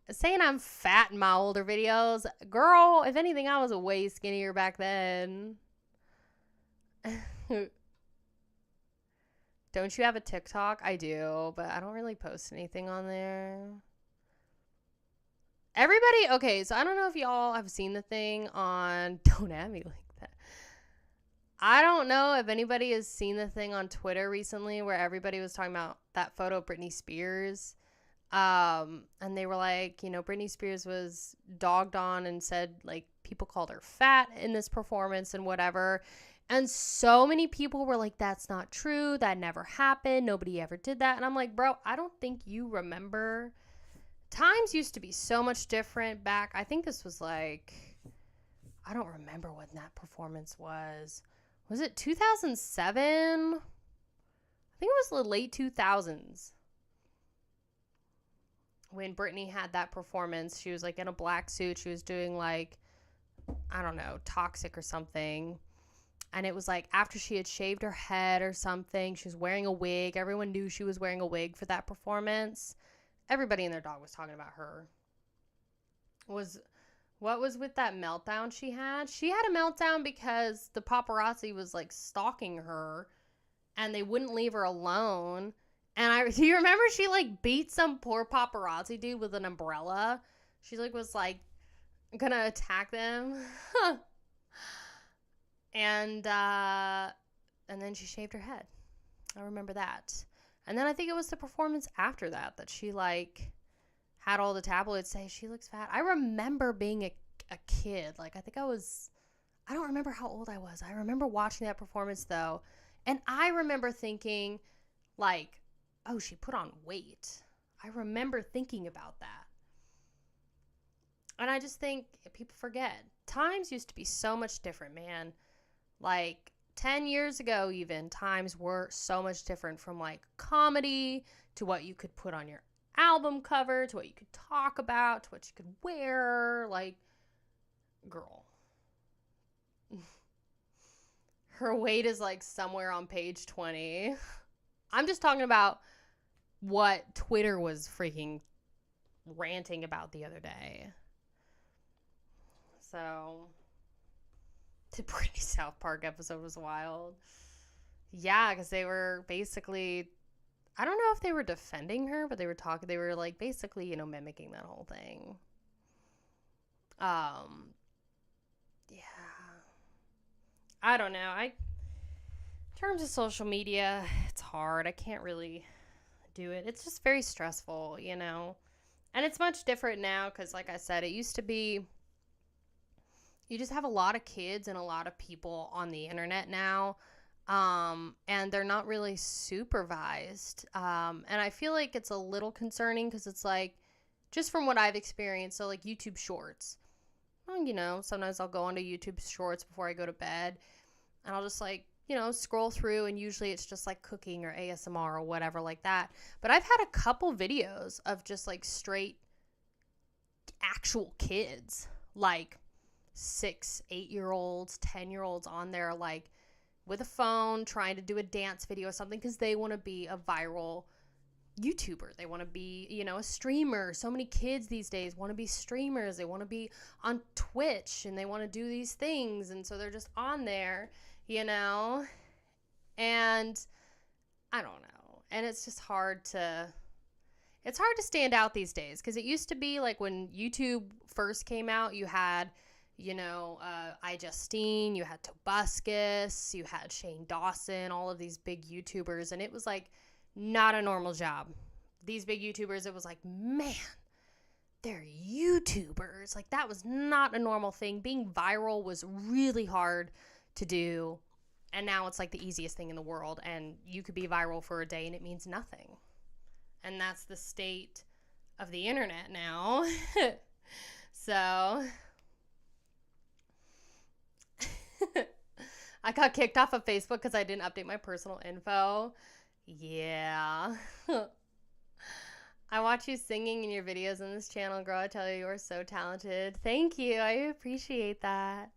Saying I'm fat in my older videos. Girl, if anything, I was way skinnier back then. Don't you have a TikTok? I do, but I don't really post anything on there. Everybody, okay, so I don't know if y'all have seen the thing on, don't at me like that. I don't know if anybody has seen the thing on Twitter recently where everybody was talking about that photo of Britney Spears. And they were like, you know, Britney Spears was dogged on and said, like, people called her fat in this performance and whatever. And so many people were like, that's not true. That never happened. Nobody ever did that. And I'm like, bro, I don't think you remember. Times used to be so much different back. I think this was like, I don't remember when that performance was. Was it 2007? I think it was the late 2000s. When Britney had that performance, she was like in a black suit. She was doing like, I don't know, Toxic or something. And it was like after she had shaved her head or something, she was wearing a wig. Everyone knew she was wearing a wig for that performance. Everybody and their dog was talking about her. What was with that meltdown she had? She had a meltdown because the paparazzi was like stalking her and they wouldn't leave her alone. And do you remember she like beat some poor paparazzi dude with an umbrella? She like was like gonna attack them. And then she shaved her head. I remember that. And then I think it was the performance after that she like had all the tabloids say she looks fat. I remember being a kid. Like I don't remember how old I was. I remember watching that performance though. And I remember thinking like, oh, she put on weight. I remember thinking about that. And I just think people forget. Times used to be so much different, man. Like 10 years ago even, times were so much different, from like comedy to what you could put on your album cover to what you could talk about to what you could wear. Like, girl. Her weight is like somewhere on page 20. I'm just talking about what Twitter was freaking ranting about the other day. So, the Britney South Park episode was wild. Yeah, because they were basically, I don't know if they were defending her, but they were like basically, you know, mimicking that whole thing. Yeah. I don't know. In terms of social media, it's hard. I can't really do it. It's just very stressful, you know. And it's much different now because, like I said, it used to be you just have a lot of kids and a lot of people on the internet now, and they're not really supervised. And I feel like it's a little concerning because it's like, just from what I've experienced, so like YouTube Shorts. Well, you know, sometimes I'll go onto YouTube Shorts before I go to bed, and I'll just like, you know, scroll through, and usually it's just like cooking or ASMR or whatever like that. But I've had a couple videos of just like straight actual kids, like 6, 8-year-olds, 10-year-olds on there, like with a phone trying to do a dance video or something because they want to be a viral YouTuber. They want to be, you know, a streamer. So many kids these days want to be streamers. They want to be on Twitch and they want to do these things. And so they're just on there, you know, and I don't know. And it's just hard to stand out these days, because it used to be like when YouTube first came out, you had, you know, iJustine, you had Tobuscus, you had Shane Dawson, all of these big YouTubers, and it was like not a normal job. These big YouTubers, it was like, man, they're YouTubers. Like, that was not a normal thing. Being viral was really hard to do, and now it's like the easiest thing in the world, and you could be viral for a day and it means nothing. And that's the state of the internet now. So I got kicked off of Facebook because I didn't update my personal info. Yeah. I watch you singing in your videos on this channel, girl. I tell you, you are so talented. Thank you. I appreciate that.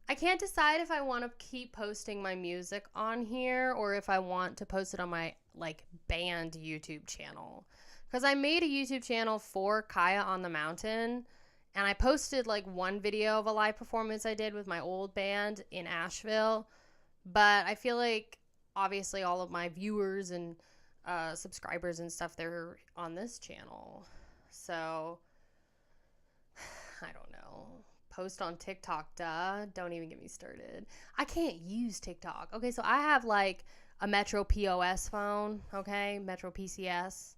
I can't decide if I want to keep posting my music on here or if I want to post it on my like band YouTube channel, because I made a YouTube channel for Kaya on the Mountain, and I posted like one video of a live performance I did with my old band in Asheville, but I feel like obviously all of my viewers and subscribers and stuff, they're on this channel, so I don't know. Post on TikTok, duh. Don't even get me started. I can't use TikTok. Okay, so I have like a Metro POS phone, okay? Metro PCS.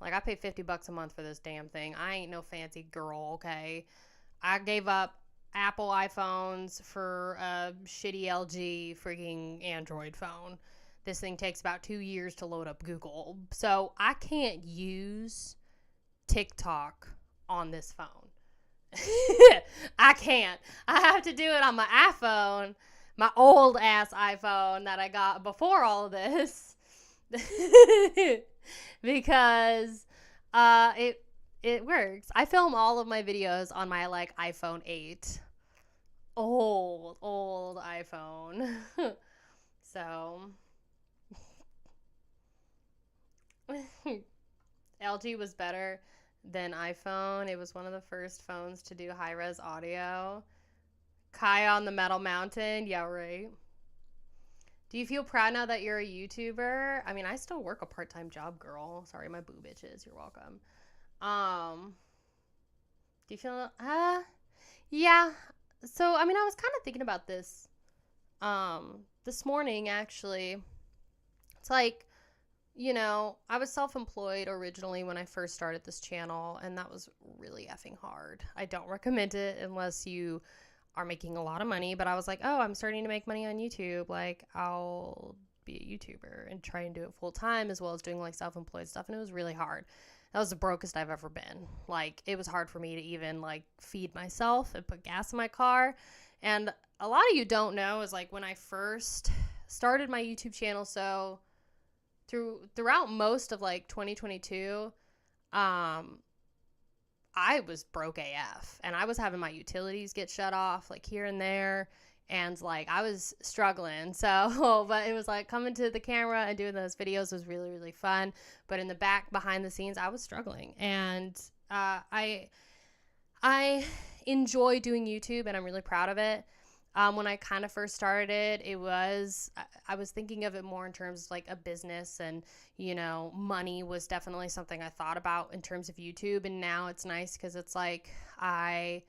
Like, I pay $50 a month for this damn thing. I ain't no fancy girl, okay? I gave up Apple iPhones for a shitty LG freaking Android phone. This thing takes about 2 years to load up Google. So I can't use TikTok on this phone. I can't. I have to do it on my iPhone, my old ass iPhone that I got before all of this, because it works. I film all of my videos on my like iPhone 8, old iPhone. So LG was better than iPhone. It was one of the first phones to do high-res audio. Kaya on the Metal Mountain. Yeah, right. Do you feel proud now that you're a YouTuber? I mean, I still work a part-time job, girl. Sorry, my boo bitches. You're welcome. Do you feel... yeah. So, I mean, I was kind of thinking about this this morning, actually. It's like, you know, I was self-employed originally when I first started this channel, and that was really effing hard. I don't recommend it unless you are making a lot of money, but I was like, oh, I'm starting to make money on YouTube. Like, I'll be a YouTuber and try and do it full time as well as doing like self-employed stuff, and it was really hard. That was the brokest I've ever been. Like, it was hard for me to even like feed myself and put gas in my car. And a lot of you don't know is like when I first started my YouTube channel, so throughout most of like 2022, I was broke AF, and I was having my utilities get shut off like here and there, and like I was struggling. So, but it was like coming to the camera and doing those videos was really, really fun. But in the back behind the scenes, I was struggling, and I enjoy doing YouTube, and I'm really proud of it. When I kind of first started, I was thinking of it more in terms of like a business, and, you know, money was definitely something I thought about in terms of YouTube. And now it's nice because it's like, I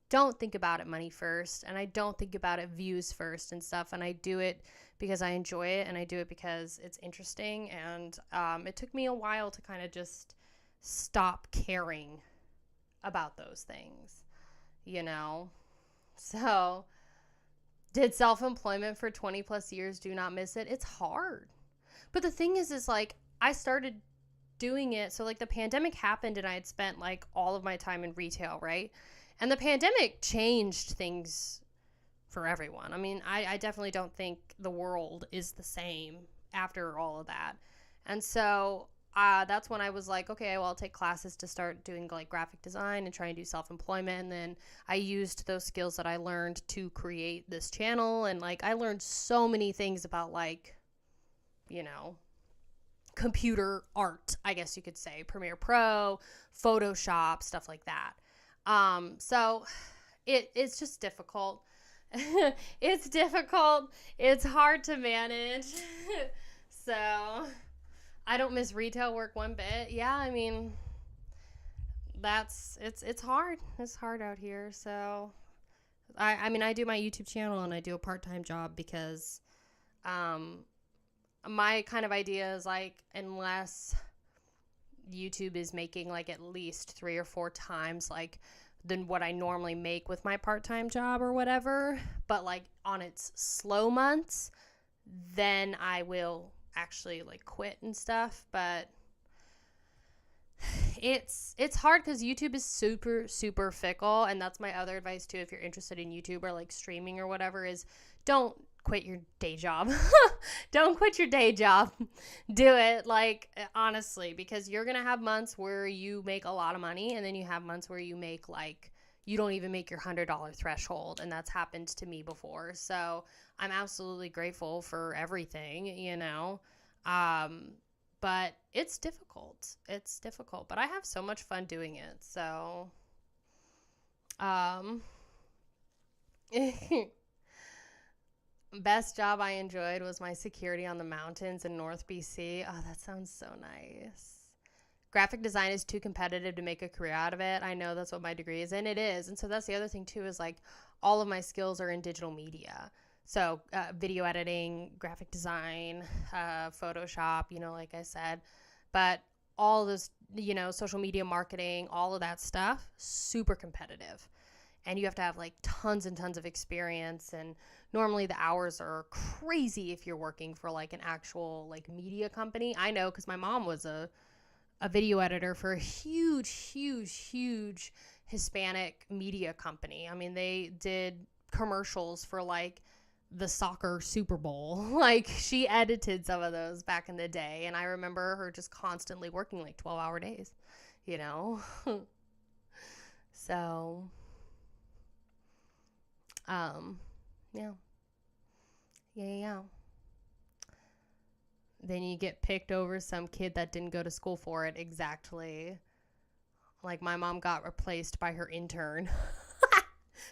don't think about it money first, and I don't think about it views first and stuff. And I do it because I enjoy it, and I do it because it's interesting. And it took me a while to kind of just stop caring about those things, you know? So... did self-employment for 20 plus years, do not miss it. It's hard. But the thing is like, I started doing it. So like the pandemic happened and I had spent like all of my time in retail, right? And the pandemic changed things for everyone. I mean, I definitely don't think the world is the same after all of that. And so that's when I was like, okay, well, I'll take classes to start doing like graphic design and try and do self-employment. And then I used those skills that I learned to create this channel. And like, I learned so many things about like, you know, computer art, I guess you could say, Premiere Pro, Photoshop, stuff like that. So it's just difficult. It's difficult. It's hard to manage. So I don't miss retail work one bit. Yeah, I mean, it's hard. It's hard out here. So I mean, I do my YouTube channel and I do a part-time job because my kind of idea is like, unless YouTube is making like at least 3 or 4 times like than what I normally make with my part-time job or whatever, but like on its slow months, then I will actually like quit and stuff. But it's hard because YouTube is super fickle, and that's my other advice too if you're interested in YouTube or like streaming or whatever, is don't quit your day job. Don't quit your day job. Do it, like, honestly, because you're gonna have months where you make a lot of money, and then you have months where you make like you don't even make your $100 threshold, and that's happened to me before. So I'm absolutely grateful for everything, you know. But it's difficult. It's difficult, but I have so much fun doing it. So best job I enjoyed was my security on the mountains in North BC. Oh, that sounds so nice. Graphic design is too competitive to make a career out of it. I know that's what my degree is, and it is. And so that's the other thing too, is like all of my skills are in digital media. So video editing, graphic design, Photoshop, you know, like I said. But all this, you know, social media marketing, all of that stuff, super competitive. And you have to have like tons and tons of experience, and normally the hours are crazy if you're working for like an actual like media company. I know because my mom was a video editor for a huge Hispanic media company. I mean, they did commercials for like the soccer Super Bowl. Like, she edited some of those back in the day, and I remember her just constantly working like 12-hour days, you know. So yeah. Then you get picked over some kid that didn't go to school for it. Exactly. Like, my mom got replaced by her intern,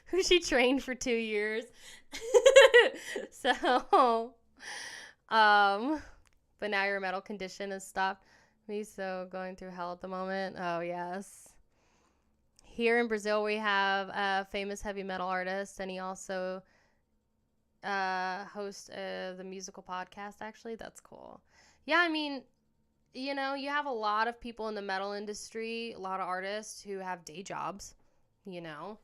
who she trained for 2 years. So, but now your mental condition has stopped me, so going through hell at the moment. Oh, yes. Here in Brazil, we have a famous heavy metal artist, and he also hosts the musical podcast, actually. That's cool. Yeah, I mean, you know, you have a lot of people in the metal industry, a lot of artists who have day jobs, you know.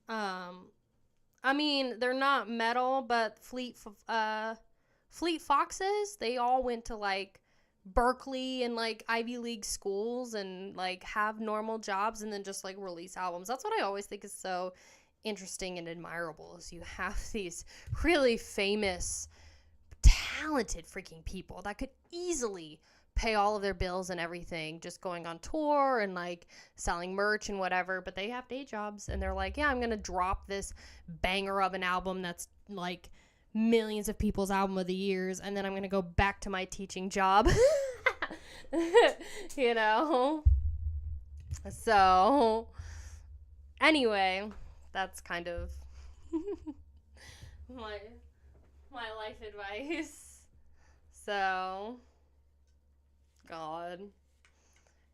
I mean, they're not metal, but Fleet Foxes, they all went to like Berkeley and like Ivy League schools and like have normal jobs and then just like release albums. That's what I always think is so interesting and admirable, is you have these really famous, talented freaking people that could easily pay all of their bills and everything just going on tour and like selling merch and whatever, but they have day jobs, and they're like, yeah, I'm gonna drop this banger of an album that's like millions of people's album of the years, and then I'm gonna go back to my teaching job. You know. So anyway, that's kind of my life advice. So, God,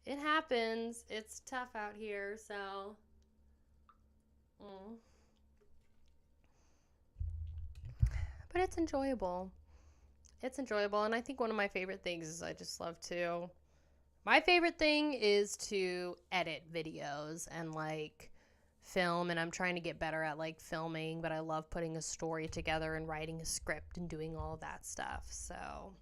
it happens. It's tough out here, so but it's enjoyable. It's enjoyable, and I think one of my favorite things is my favorite thing is to edit videos and like film, and I'm trying to get better at like filming, but I love putting a story together and writing a script and doing all of that stuff. So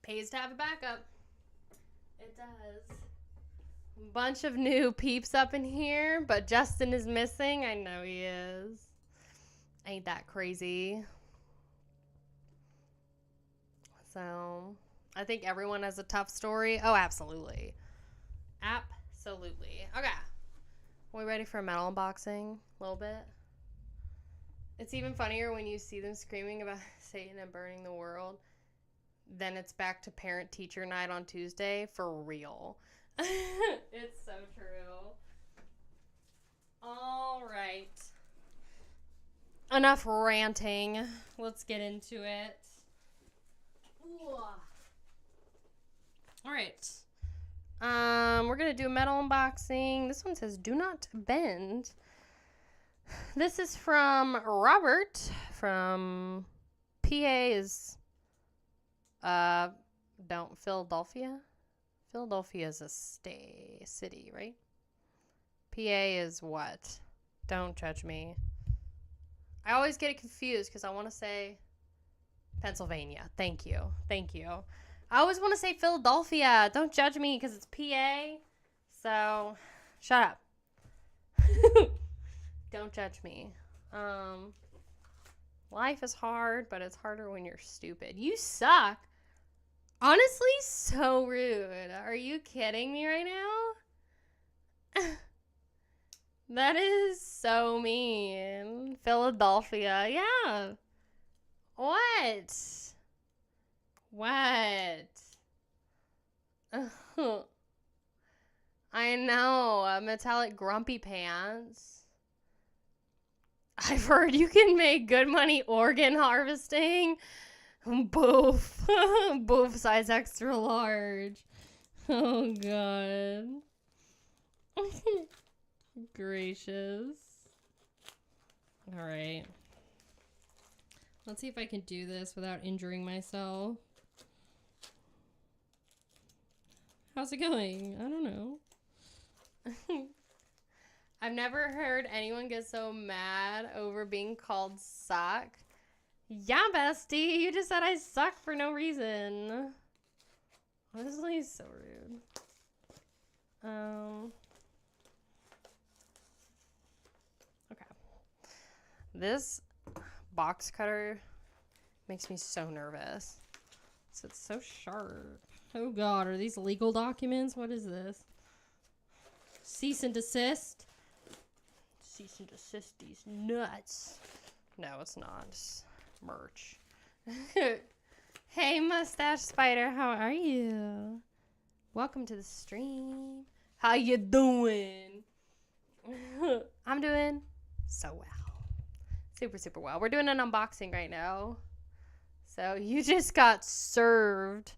pays to have a backup. It does. Bunch of new peeps up in here, but Justin is missing. I know he is. Ain't that crazy? So I think everyone has a tough story. Oh, absolutely. Absolutely. Okay. Are we ready for a metal unboxing? A little bit? It's even funnier when you see them screaming about Satan and burning the world. Then it's back to parent-teacher night on Tuesday for real. It's so true. All right. Enough ranting. Let's get into it. Ooh. All right. We're going to do a metal unboxing. This one says, do not bend. This is from Robert from PA Philadelphia. Philadelphia is a city, right? PA is what? Don't judge me. I always get it confused because I want to say Pennsylvania. Thank you. I always want to say Philadelphia. Don't judge me because it's PA. So, shut up. Don't judge me. Life is hard, but it's harder when you're stupid. You suck. Honestly, so rude. Are you kidding me right now? That is so mean. Philadelphia. Yeah. What? I know. Metallic grumpy pants. I've heard you can make good money organ harvesting. Boof. Boof size extra large. Oh, God. Gracious. All right. Let's see if I can do this without injuring myself. How's it going? I don't know. I've never heard anyone get so mad over being called suck. Yeah, bestie, you just said I suck for no reason. Honestly, so rude. Okay. This box cutter makes me so nervous. So it's so sharp. Oh God, are these legal documents? What is this? Cease and desist. Cease and desist these nuts. No, it's not. It's merch. Hey, Mustache Spider, how are you? Welcome to the stream. How you doing? I'm doing so well. Super well. We're doing an unboxing right now. So you just got served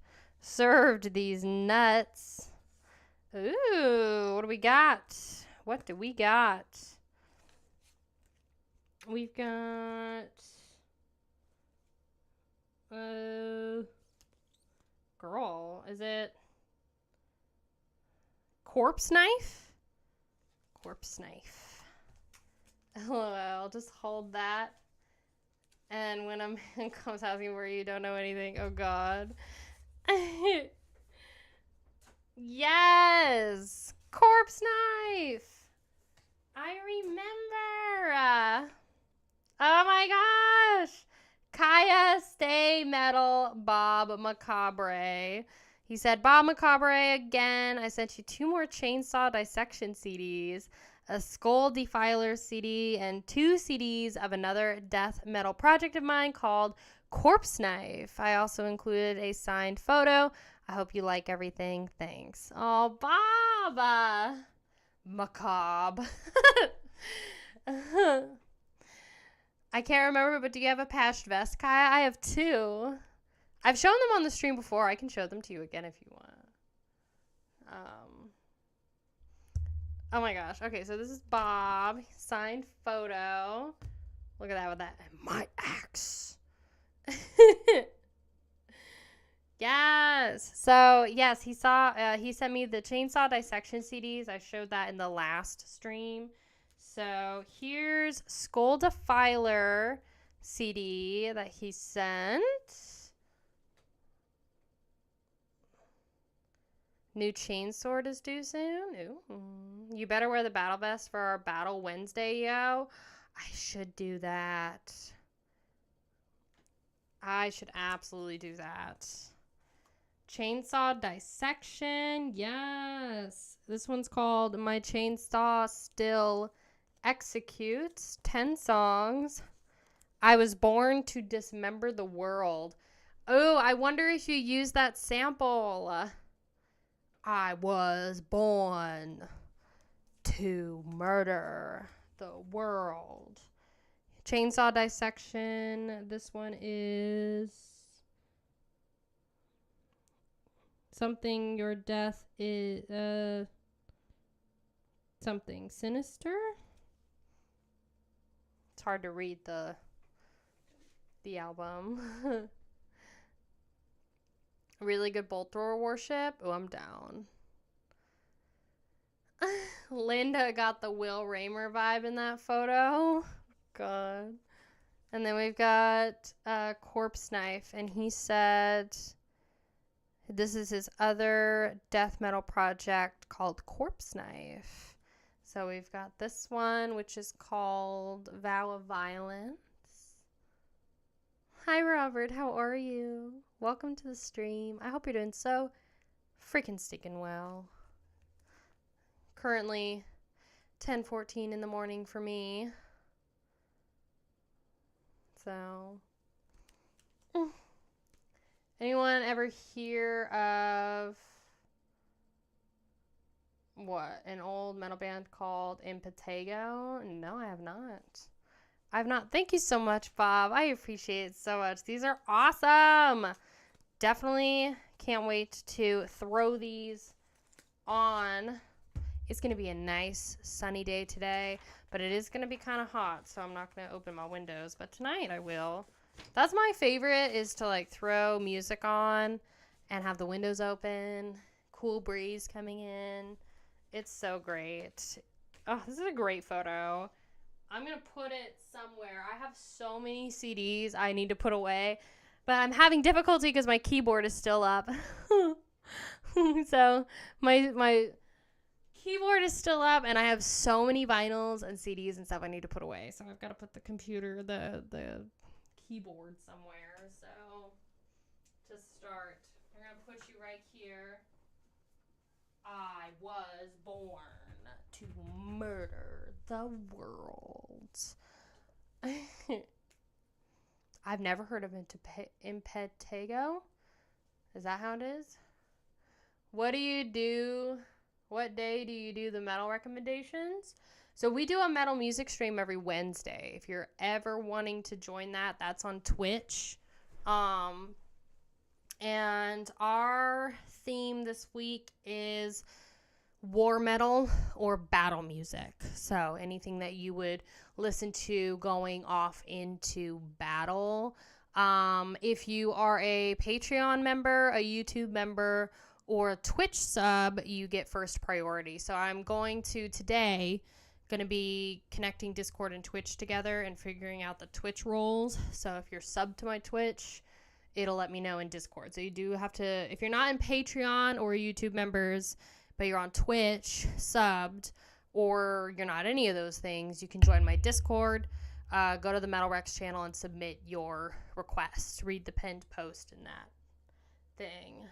these nuts. Ooh, what do we got? What do we got? We've got girl, is it corpse knife? Corpse knife. LOL, just hold that. And when a man comes asking where you don't know anything, oh God. Yes! Corpse knife! I remember! Oh my gosh! Kaya, stay metal, Bob Macabre. He said, Bob Macabre again. I sent you 2 more chainsaw dissection CDs, a skull defiler CD, and 2 CDs of another death metal project of mine called Corpse Knife. I also included a signed photo. I hope you like everything. Thanks. Oh, Bob! Macabre. I can't remember, but do you have a patched vest, Kaya? I have 2. I've shown them on the stream before. I can show them to you again if you want. Oh my gosh. Okay, so this is Bob. Signed photo. Look at that with that. My axe. Yes. So, yes, he sent me the chainsaw dissection CDs. I showed that in the last stream. So, here's Skull Defiler CD that he sent. New chainsword is due soon. Ooh. You better wear the battle vest for our Battle Wednesday, yo. I should do that. I should absolutely do that. Chainsaw dissection. Yes. This one's called My Chainsaw Still Executes. 10 songs. I was born to dismember the world. Oh, I wonder if you use that sample. I was born to murder the world. Chainsaw dissection. This one is something your death is something sinister. It's hard to read the album. Really good bolt thrower worship. Oh, I'm down. Linda got the Will Raymer vibe in that photo. God. And then we've got Corpse Knife, and he said this is his other death metal project called Corpse Knife. So we've got this one, which is called Vow of Violence. Hi, Robert. How are you? Welcome to the stream. I hope you're doing so freaking stinking well. Currently 10:14 in the morning for me. So, anyone ever hear of what? An old metal band called Impetigo? No, I have not. Thank you so much, Bob. I appreciate it so much. These are awesome. Definitely can't wait to throw these on. It's going to be a nice sunny day today, but it is going to be kind of hot, so I'm not going to open my windows, but tonight I will. That's my favorite, is to like throw music on and have the windows open, cool breeze coming in. It's so great. Oh, this is a great photo. I'm going to put it somewhere. I have so many CDs I need to put away, but I'm having difficulty because my keyboard is still up. So my keyboard is still up, and I have so many vinyls and CDs and stuff I need to put away. So I've got to put the keyboard somewhere. So to start, I'm going to put you right here. I was born to murder the world. I've never heard of Impetigo. Is that how it is? What do you do? What day do you do the metal recommendations? So we do a metal music stream every Wednesday. If you're ever wanting to join that, that's on Twitch. And our theme this week is war metal or battle music. So anything that you would listen to going off into battle. If you are a Patreon member, a YouTube member, or a Twitch sub, you get first priority. So I'm going to be connecting Discord and Twitch together and figuring out the Twitch roles. So if you're subbed to my Twitch, it'll let me know in Discord. So you do have to, if you're not in Patreon or YouTube members, but you're on Twitch, subbed, or you're not any of those things, you can join my Discord, go to the Metal Rex channel and submit your request. Read the pinned post in that thing.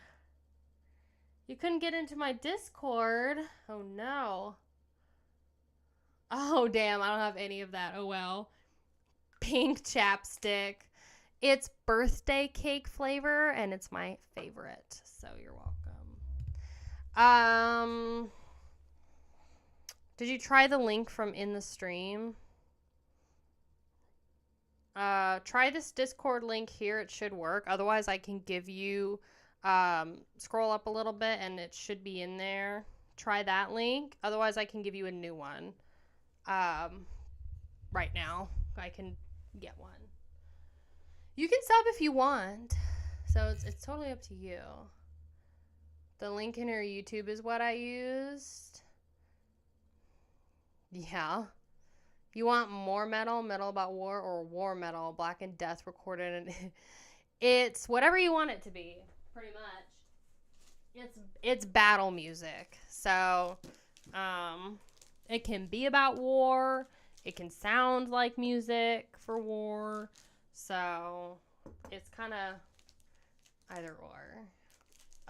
You couldn't get into my Discord. Oh, no. Oh, damn. I don't have any of that. Oh, well. Pink chapstick. It's birthday cake flavor, and it's my favorite. So you're welcome. Did you try the link from in the stream? Try this Discord link here. It should work. Otherwise, I can give you... scroll up a little bit and it should be in there. Try that link. Otherwise, I can give you a new one. Right now, I can get one. You can sub if you want. So it's totally up to you. The link in her YouTube is what I used. Yeah. You want more metal about war, or war metal, Black and Death recorded, and it's whatever you want it to be. Pretty much. It's battle music. So, it can be about war. It can sound like music for war. So, it's kind of either or.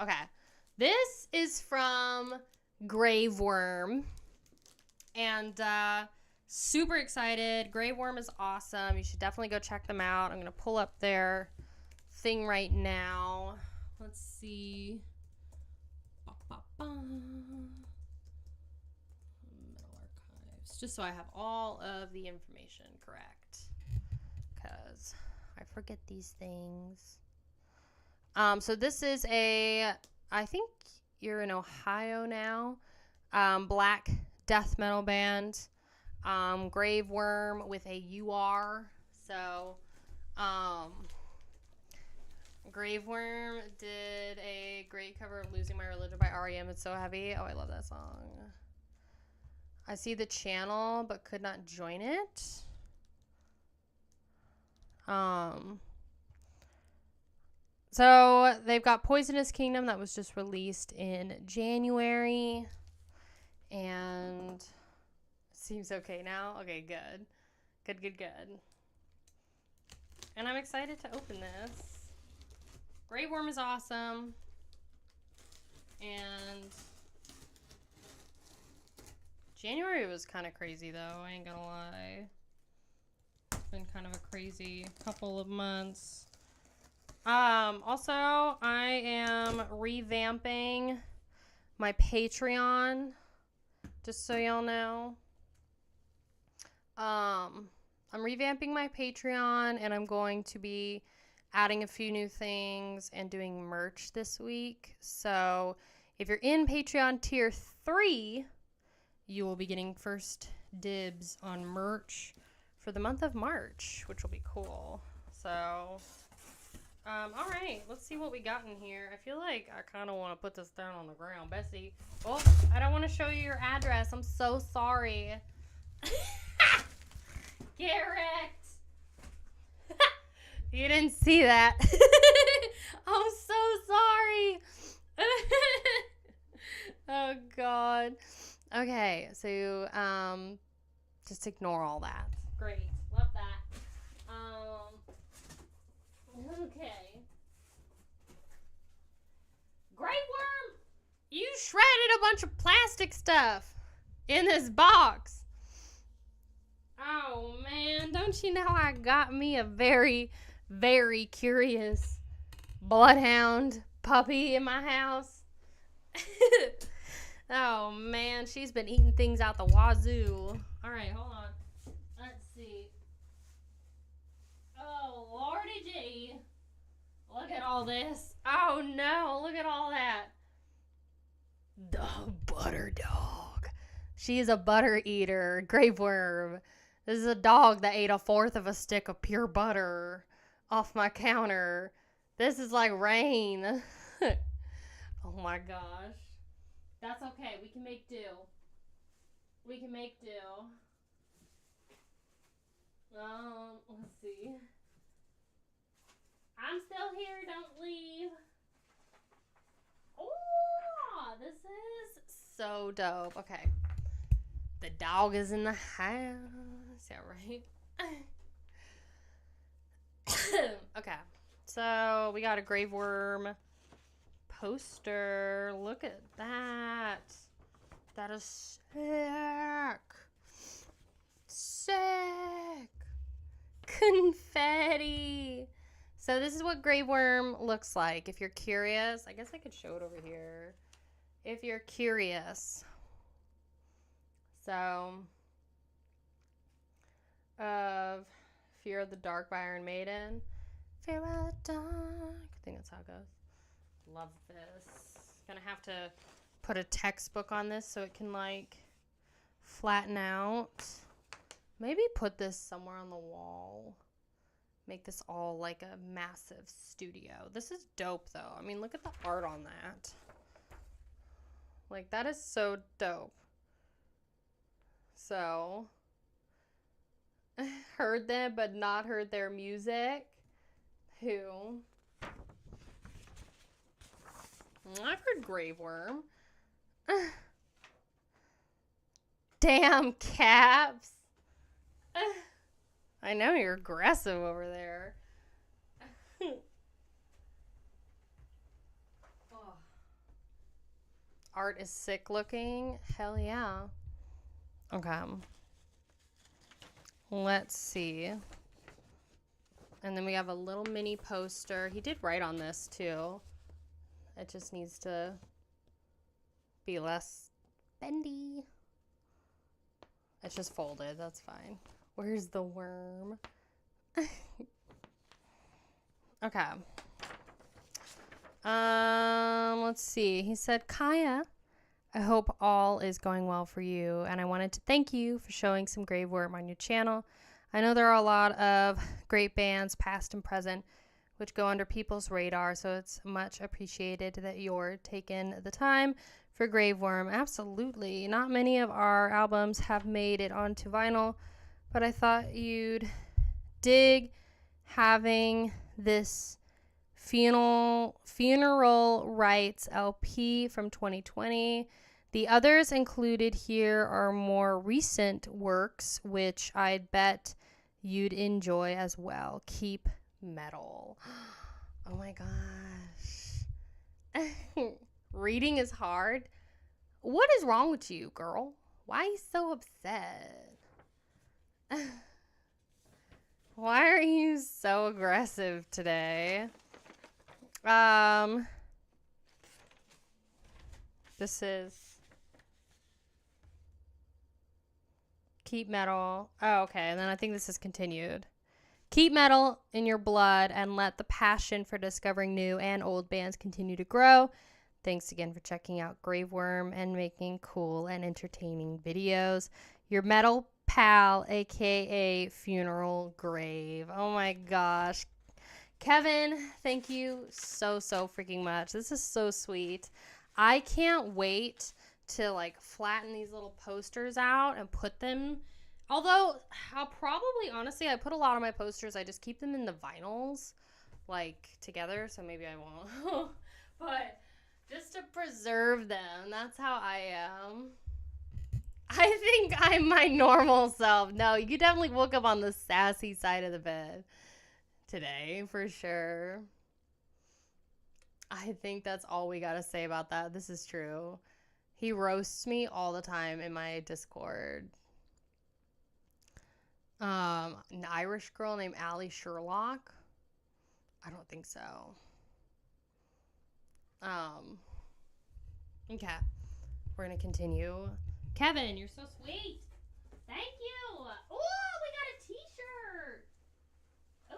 Okay. This is from Graveworm. And, Super excited. Graveworm is awesome. You should definitely go check them out. I'm going to pull up their thing right now. Let's see. Metal Archives. Just so I have all of the information correct. Because I forget these things. So this is I think you're in Ohio now. Black death metal band. Graveworm with a UR. So, Graveworm did a great cover of Losing My Religion by REM. It's so heavy. Oh, I love that song. I see the channel, but could not join it. So they've got Poisonous Kingdom that was just released in January. And seems okay now. Okay, good. Good. And I'm excited to open this. Graveworm is awesome. And January was kind of crazy, though. I ain't gonna lie. It's been kind of a crazy couple of months. Also, I am revamping my Patreon. Just so y'all know. I'm revamping my Patreon, and I'm going to be adding a few new things and doing merch this week. So if you're in Patreon tier 3, you will be getting first dibs on merch for the month of March, which will be cool. So, all right, let's see what we got in here. I feel like I kind of want to put this down on the ground. Bessie, oh, I don't want to show you your address. I'm so sorry. Get wrecked. You didn't see that. I'm so sorry. Oh, God. Okay, so just ignore all that. Great. Love that. Okay. Graveworm, you shredded a bunch of plastic stuff in this box. Oh, man. Don't you know I got me a very, very curious bloodhound puppy in my house? Oh, man. She's been eating things out the wazoo. All right, hold on. Let's see. Oh, Lordy gee. Look at all this. Oh, no. Look at all that. The butter dog. She is a butter eater. Graveworm. This is a dog that ate 1/4 of a stick of pure butter off my counter. This is like rain. Oh my gosh. That's okay. We can make do. We can make do. Let's see. I'm still here. Don't leave. Oh, this is so dope. Okay. The dog is in the house. Yeah, right? Okay. So, we got a Graveworm poster. Look at that. That is sick. Sick. Confetti. So, this is what Graveworm looks like. If you're curious, I guess I could show it over here. If you're curious. So, Fear of the Dark by Iron Maiden. Fear of the Dark. I think that's how it goes. Love this. Gonna have to put a textbook on this so it can, like, flatten out. Maybe put this somewhere on the wall. Make this all, like, a massive studio. This is dope, though. I mean, look at the art on that. Like, that is so dope. So, heard them but not heard their music. Who? I've heard Graveworm. Damn caps. I know you're aggressive over there. Oh. Art is sick looking. Hell yeah. Okay. Let's see. And then we have a little mini poster. He did write on this too. It just needs to be less bendy. It's just folded. That's fine. Where's the worm? Okay. Let's see. He said, Kaya, I hope all is going well for you, and I wanted to thank you for showing some Graveworm on your channel. I know there are a lot of great bands, past and present, which go under people's radar, so it's much appreciated that you're taking the time for Graveworm. Absolutely. Not many of our albums have made it onto vinyl, but I thought you'd dig having this Funeral Rites LP from 2020. The others included here are more recent works, which I'd bet you'd enjoy as well. Keep metal. Oh my gosh. Reading is hard. What is wrong with you, girl? Why are you so upset? Why are you so aggressive today? This is Keep Metal. Oh, okay. And then I think this is continued. Keep metal in your blood and let the passion for discovering new and old bands continue to grow. Thanks again for checking out Graveworm and making cool and entertaining videos. Your metal pal, aka Funeral Grave. Oh my gosh. Kevin, thank you so freaking much. This is so sweet. I can't wait to like flatten these little posters out and put them. Although I'll probably, honestly, I put a lot of my posters, I just keep them in the vinyls like together, so maybe I won't. But just to preserve them, that's how I am. I think I'm my normal self. No, you definitely woke up on the sassy side of the bed today, for sure. I think that's all we gotta say about that. This is true. He roasts me all the time in my Discord. An Irish girl named Allie Sherlock. I don't think so. Okay. We're gonna continue. Kevin, you're so sweet. Thank you. Oh, we got a t-shirt. Ooh.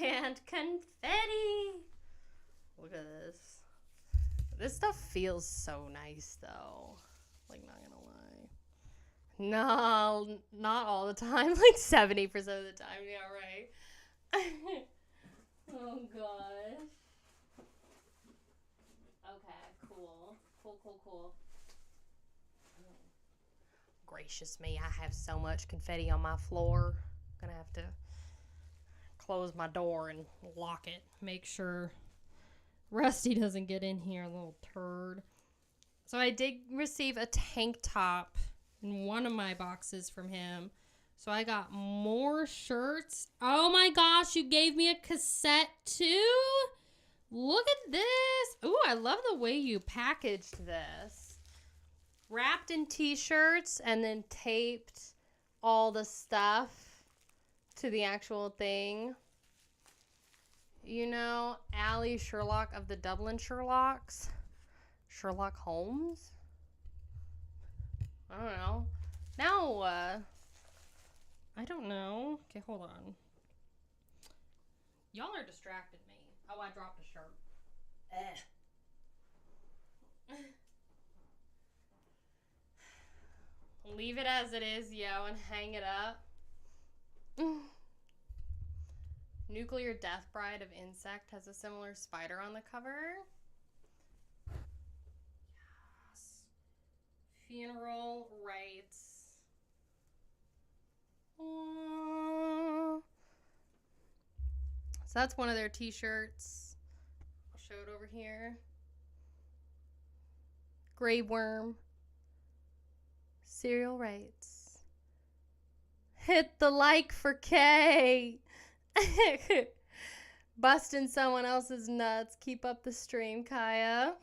And confetti. Look at this. This stuff feels so nice, though. Like, not gonna lie. No, not all the time. Like 70% of the time. Yeah, right. Oh, gosh. Okay, cool. Cool. Gracious me, I have so much confetti on my floor. I'm gonna have to close my door and lock it. Make sure Rusty doesn't get in here, little turd. So I did receive a tank top in one of my boxes from him. So I got more shirts. Oh my gosh, you gave me a cassette too? Look at this. Ooh, I love the way you packaged this. Wrapped in t-shirts and then taped all the stuff to the actual thing. You know, Allie Sherlock of the Dublin Sherlocks? Sherlock Holmes? I don't know. Now, I don't know. Okay, hold on. Y'all are distracting me. Oh, I dropped a shirt. Leave it as it is, yo, and hang it up. Nuclear Death Bride of Insect has a similar spider on the cover. Yes. Funeral Rites. Aww. So that's one of their t-shirts. I'll show it over here. Graveworm. Cereal Rites. Hit the like for K. Busting someone else's nuts. Keep up the stream, Kaya.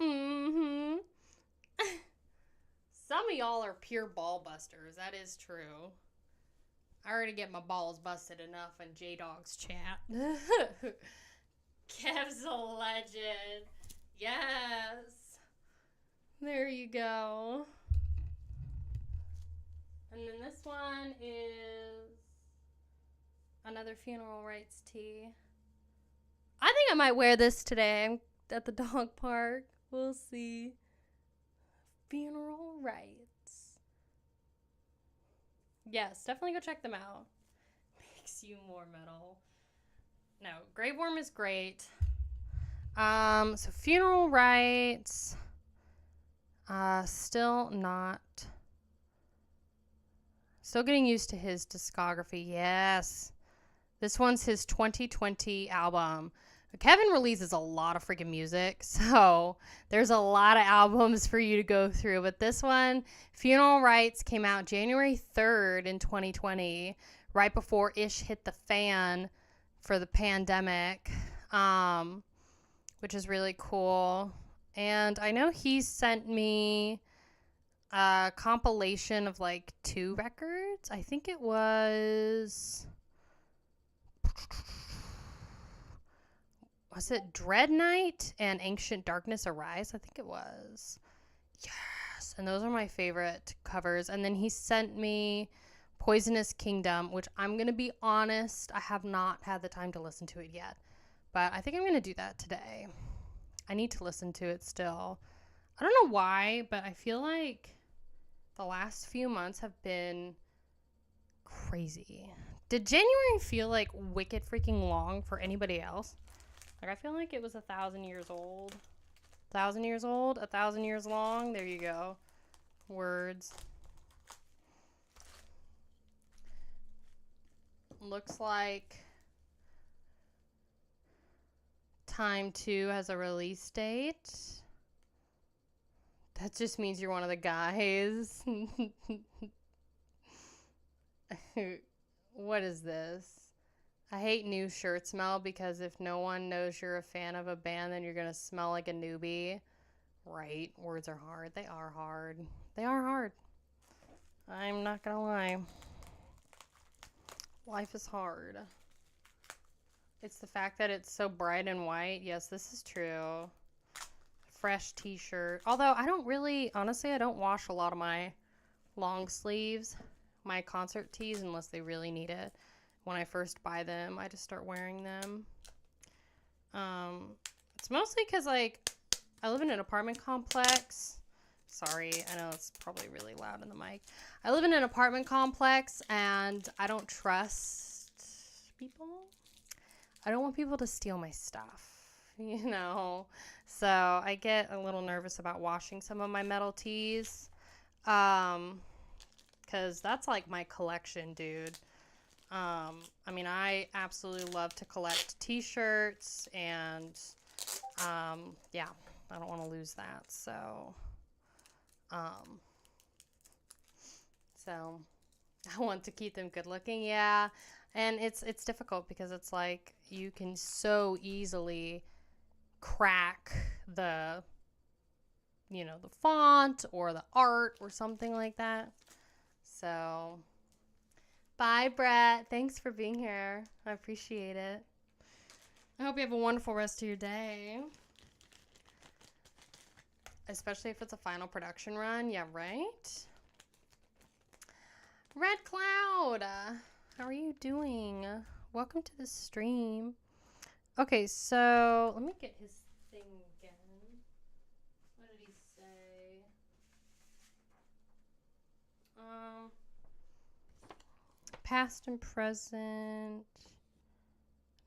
Some of y'all are pure ball busters. That is true. I already get my balls busted enough in J-Dog's chat. Kev's a legend. Yes. There you go. And then this one is another funeral rites tee. I think I might wear this today. I'm at the dog park. We'll see. Funeral rites. Yes, definitely go check them out. Makes you more metal. No, Graveworm is great. So funeral rites. Still getting used to his discography. Yes. This one's his 2020 album. Kevin releases a lot of freaking music, so there's a lot of albums for you to go through. But this one, Funeral Rites, came out January 3rd in 2020, right before ish hit the fan for the pandemic, which is really cool. And I know he sent me a compilation of like 2 records. I think it was it Dread Night and Ancient Darkness Arise? I think it was. Yes. And those are my favorite covers. And then he sent me Poisonous Kingdom, which I'm going to be honest, I have not had the time to listen to it yet. But I think I'm going to do that today. I need to listen to it still. I don't know why, but I feel like the last few months have been crazy. Did January feel like wicked freaking long for anybody else? Like, I feel like it was 1,000 years old. 1,000 years old? 1,000 years long? There you go. Words. Looks like Time 2 has a release date. That just means you're one of the guys. What is this? I hate new shirt smell because if no one knows you're a fan of a band, then you're going to smell like a newbie. Right. Words are hard. They are hard. They are hard. I'm not going to lie. Life is hard. It's the fact that it's so bright and white. Yes, this is true. Fresh t-shirt. Although I don't really, honestly, I don't wash a lot of my long sleeves, my concert tees, unless they really need it. When I first buy them, I just start wearing them. It's mostly because, like, I live in an apartment complex. Sorry, I know it's probably really loud in the mic. I live in an apartment complex, and I don't trust people. I don't want people to steal my stuff, you know? So I get a little nervous about washing some of my metal tees. Because that's, like, my collection, dude. I mean, I absolutely love to collect t-shirts, and, yeah, I don't want to lose that, so I want to keep them good looking, yeah, and it's difficult because it's like, you can so easily crack the, you know, the font, or the art, or something like that, so... Bye, Brett. Thanks for being here. I appreciate it. I hope you have a wonderful rest of your day. Especially if it's a final production run. Yeah, right? Red Cloud, how are you doing? Welcome to the stream. Okay, so let me get his thing again. What did he say? Past and present.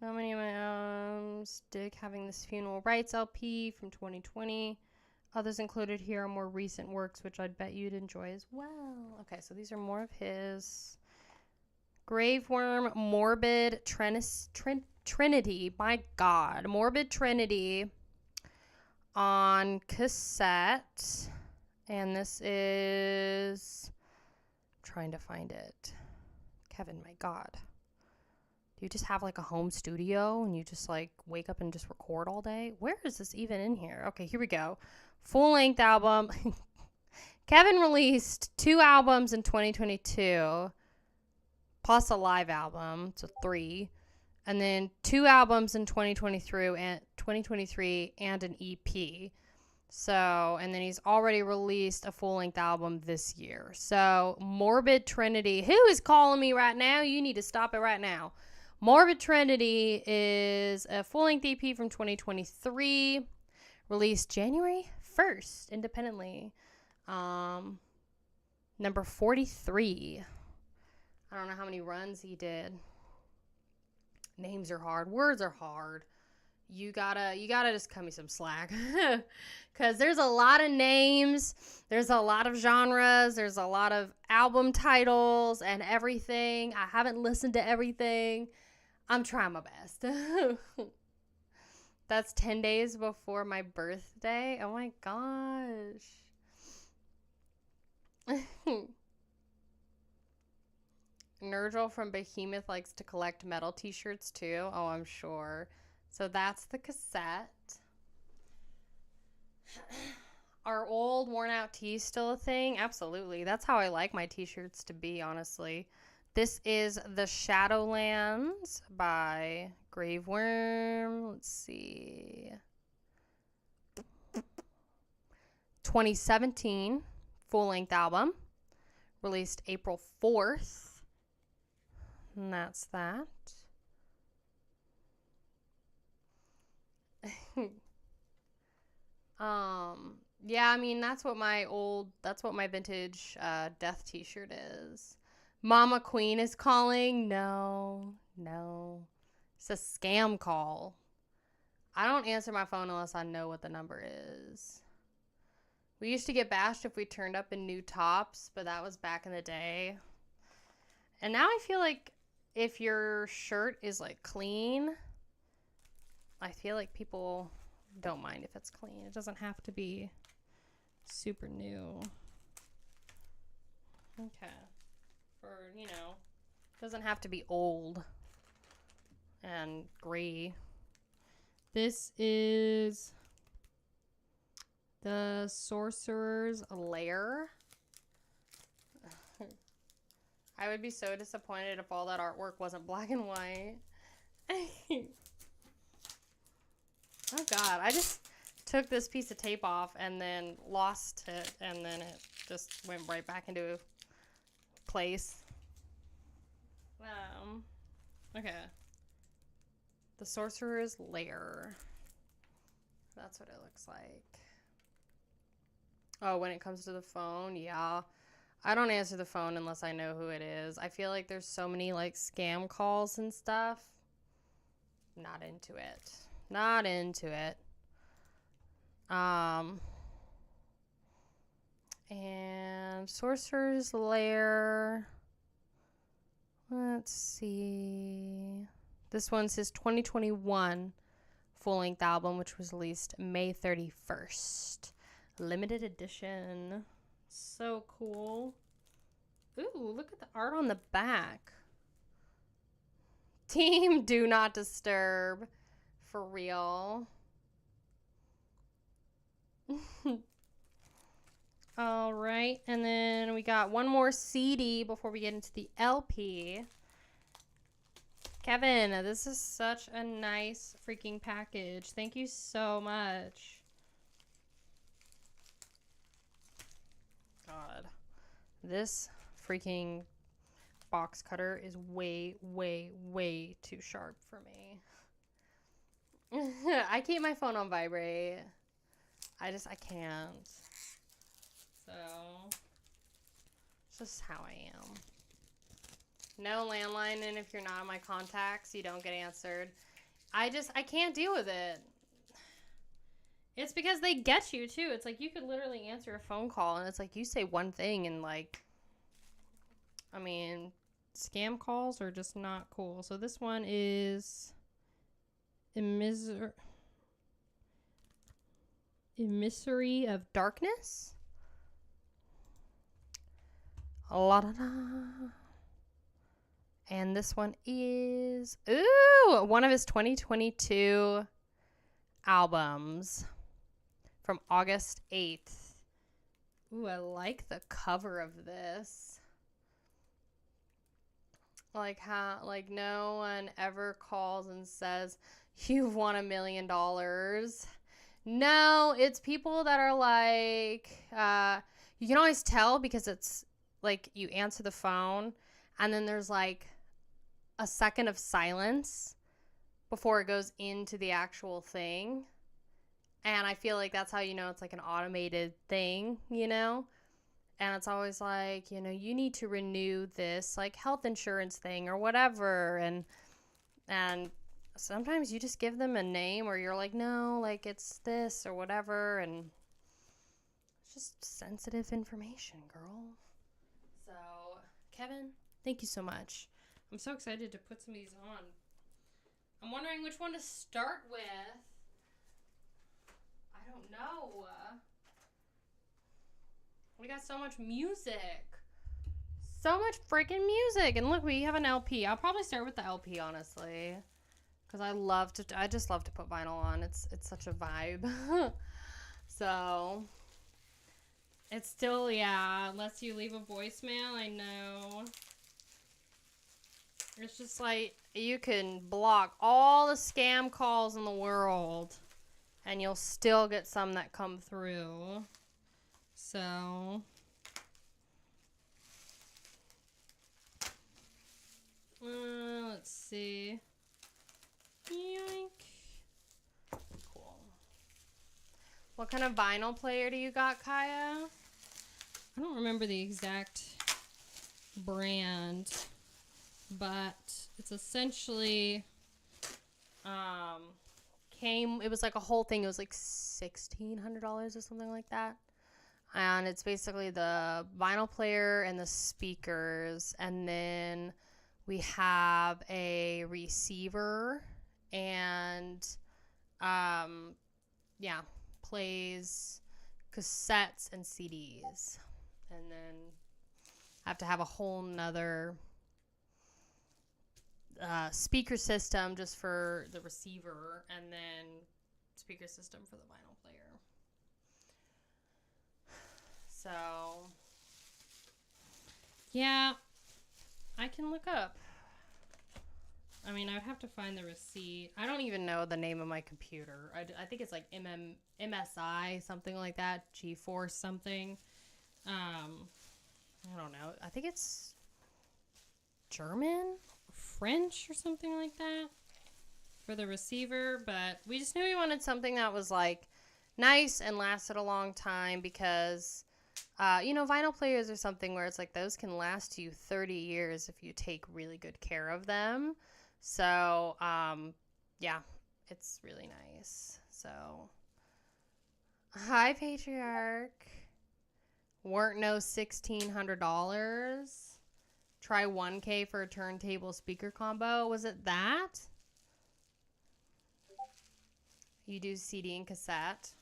How many of my dig having this funeral rites LP from 2020. Others included here are more recent works, which I'd bet you'd enjoy as well. Okay, so these are more of his. Graveworm, Morbid Trinity. My God, Morbid Trinity on cassette, and this is. I'm trying to find it. Kevin, my God. Do you just have like a home studio and you just like wake up and just record all day? Where is this even in here? Okay, here we go. Full length album. Kevin released 2 albums in 2022, plus a live album, so 3. And then 2 albums in 2023 and an EP. So, and then he's already released a full-length album this year. So, Morbid Trinity. Who is calling me right now? You need to stop it right now. Morbid Trinity is a full-length EP from 2023, released January 1st, independently. Number 43. I don't know how many runs he did. Names are hard. Words are hard. You gotta just cut me some slack. Because there's a lot of names. There's a lot of genres. There's a lot of album titles and everything. I haven't listened to everything. I'm trying my best. That's 10 days before my birthday. Oh my gosh. Nurgle from Behemoth likes to collect metal t-shirts too. Oh, I'm sure. So that's the cassette. Are old worn out tees still a thing? Absolutely. That's how I like my t-shirts to be, honestly. This is The Shadowlands by Graveworm. Let's see. 2017 full-length album. Released April 4th. And that's that. Yeah, I mean, that's what my vintage death t-shirt is. Mama Queen is calling. No. It's a scam call. I don't answer my phone unless I know what the number is. We used to get bashed if we turned up in new tops, but that was back in the day. And now I feel like if your shirt is like clean, I feel like people don't mind if it's clean. It doesn't have to be super new. Okay. Or, doesn't have to be old and gray. This is The Sorcerer's Lair. I would be so disappointed if all that artwork wasn't black and white. Oh God, I just took this piece of tape off and then lost it, and then it just went right back into place. Okay. The Sorcerer's Lair. That's what it looks like. Oh, when it comes to the phone, yeah. I don't answer the phone unless I know who it is. I feel like there's so many, like, scam calls and stuff. Not into it. Not into it. And Sorcerer's Lair. Let's see. This one's his 2021 full-length album, which was released May 31st. Limited edition. So cool. Ooh, look at the art on the back. Team Do Not Disturb. For real. All right. And then we got one more CD before we get into the LP. Kevin, this is such a nice freaking package. Thank you so much. God. This freaking box cutter is way, way, way too sharp for me. I keep my phone on vibrate. I can't. So, it's just how I am. No landline, and if you're not in my contacts, you don't get answered. I can't deal with it. It's because they get you, too. It's like you could literally answer a phone call, and it's like you say one thing, and like, I mean, scam calls are just not cool. So this one is Emissary of Darkness. La da da. And this one is, one of his 2022 albums from August 8th. Ooh, I like the cover of this. Like how, like no one ever calls and says, you've won $1 million. No, it's people that are like, you can always tell because it's like you answer the phone and then there's like a second of silence before it goes into the actual thing. And I feel like that's how you know it's like an automated thing, you know? And it's always like, you know, you need to renew this like health insurance thing or whatever. And sometimes you just give them a name or you're like, no, like it's this or whatever. And it's just sensitive information, girl. So, Kevin, thank you so much. I'm so excited to put some of these on. I'm wondering which one to start with. I don't know. We got so much music. So much freaking music. And look, we have an LP. I'll probably start with the LP, honestly. Because I just love to put vinyl on. It's such a vibe. So, it's still, yeah, unless you leave a voicemail, I know. It's just like, you can block all the scam calls in the world. And you'll still get some that come through. So, let's see. Yoink. Cool. What kind of vinyl player do you got, Kaya? I don't remember the exact brand, but it's essentially, it was like a whole thing. It was like $1,600 or something like that. And it's basically the vinyl player and the speakers. And then we have a receiver and, plays cassettes and CDs. And then I have to have a whole nother speaker system just for the receiver. And then speaker system for the vinyl player. So, yeah, I can look up. I mean, I would have to find the receipt. I don't even know the name of my computer. I think it's like MSI, something like that. GeForce something. I don't know. I think it's German, French, or something like that for the receiver. But we just knew we wanted something that was like nice and lasted a long time because... vinyl players are something where it's like those can last you 30 years if you take really good care of them. So, it's really nice. So, hi, Patriarch. Weren't no $1,600. Try $1K for a turntable speaker combo. Was it that? You do CD and cassette.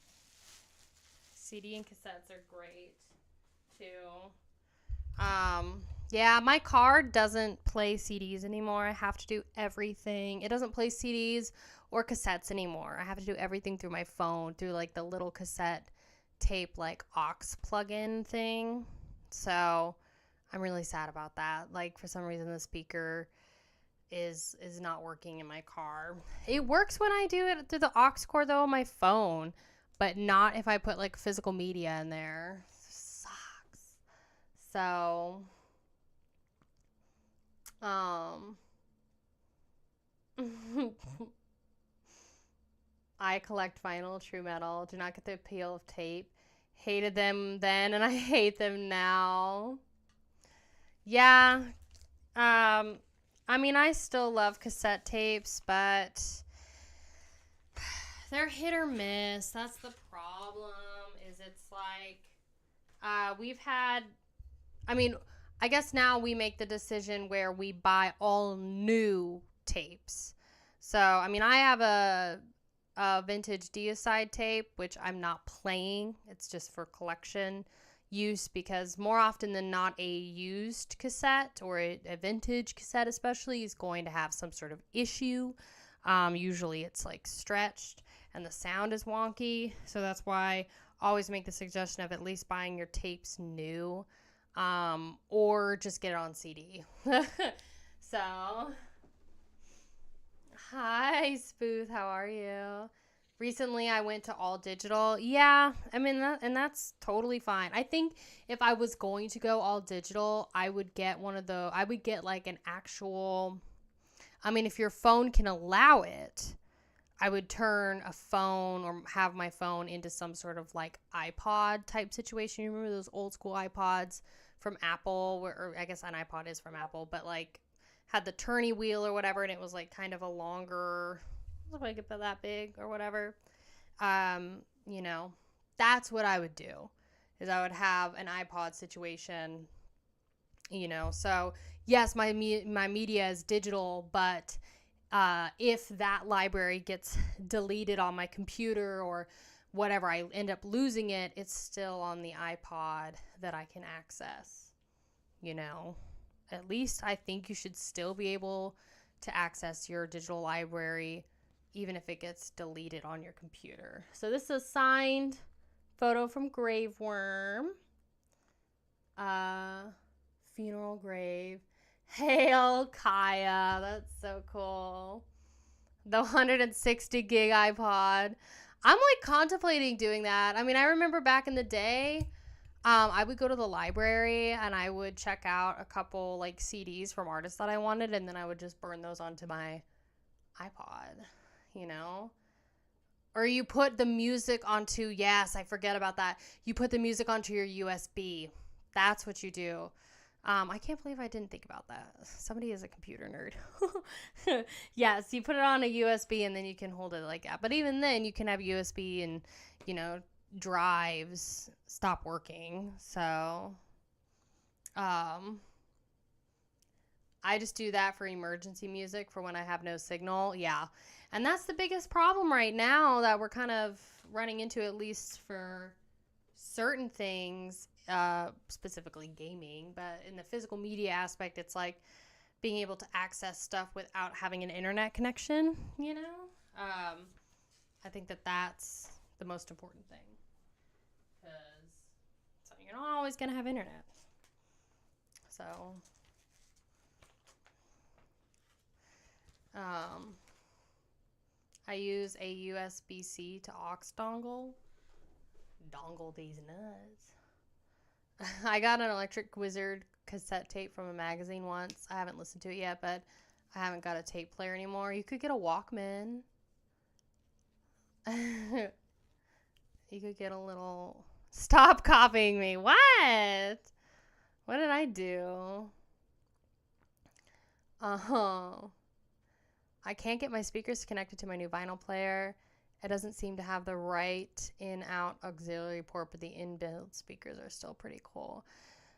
CD and cassettes are great. Too. Yeah, my car doesn't play CDs anymore. I have to do everything. It doesn't play CDs or cassettes anymore. I have to do everything through my phone, through like the little cassette tape like aux plug-in thing. So I'm really sad about that. Like for some reason the speaker is not working in my car. It works when I do it through the aux cord though on my phone, but not if I put like physical media in there. So, I collect vinyl, true metal, do not get the appeal of tape. Hated them then and I hate them now. Yeah, I mean, I still love cassette tapes, but they're hit or miss. That's the problem, is it's like, I guess now we make the decision where we buy all new tapes. So, I mean, I have a vintage Deicide tape, which I'm not playing. It's just for collection use because more often than not, a used cassette or a vintage cassette especially is going to have some sort of issue. Usually it's like stretched and the sound is wonky. So that's why always make the suggestion of at least buying your tapes new, or just get it on CD. So, hi, Spooth. How are you? Recently, I went to all digital. Yeah, I mean, that's totally fine. I think if I was going to go all digital, I would get I would get like an actual, I mean, if your phone can allow it, I would turn a phone or have my phone into some sort of like iPod type situation. You remember those old school iPods from Apple, or I guess an iPod is from Apple, but like had the turny wheel or whatever, and it was like kind of a longer, like about that big or whatever. You know, that's what I would do, is I would have an iPod situation, you know. So yes, my media is digital, but if that library gets deleted on my computer or whatever, I end up losing it, it's still on the iPod that I can access, you know. At least I think you should still be able to access your digital library even if it gets deleted on your computer. So this is a signed photo from Graveworm. Funeral grave. Hail Kaya. That's so cool. The 160 gig iPod. I'm like contemplating doing that. I mean, I remember back in the day, I would go to the library and I would check out a couple like CDs from artists that I wanted, and then I would just burn those onto my iPod, you know? Or you put the music onto, yes, I forget about that. You put the music onto your USB. That's what you do. I can't believe I didn't think about that. Somebody is a computer nerd. Yes, you put it on a USB and then you can hold it like that. But even then, you can have USB and, you know, drives stop working. So, I just do that for emergency music for when I have no signal. Yeah. And that's the biggest problem right now that we're kind of running into, at least for certain things, specifically gaming. But in the physical media aspect, it's like being able to access stuff without having an internet connection, you know? I think that that's the most important thing. Because you're not always going to have internet. So, I use a USB-C to aux dongle. Dongle these nuts. I got an Electric Wizard cassette tape from a magazine once. I haven't listened to it yet, but I haven't got a tape player anymore. You could get a Walkman. You could get a little... Stop copying me. What? What did I do? I can't get my speakers connected to my new vinyl player. It doesn't seem to have the right in-out auxiliary port, but the inbuilt speakers are still pretty cool.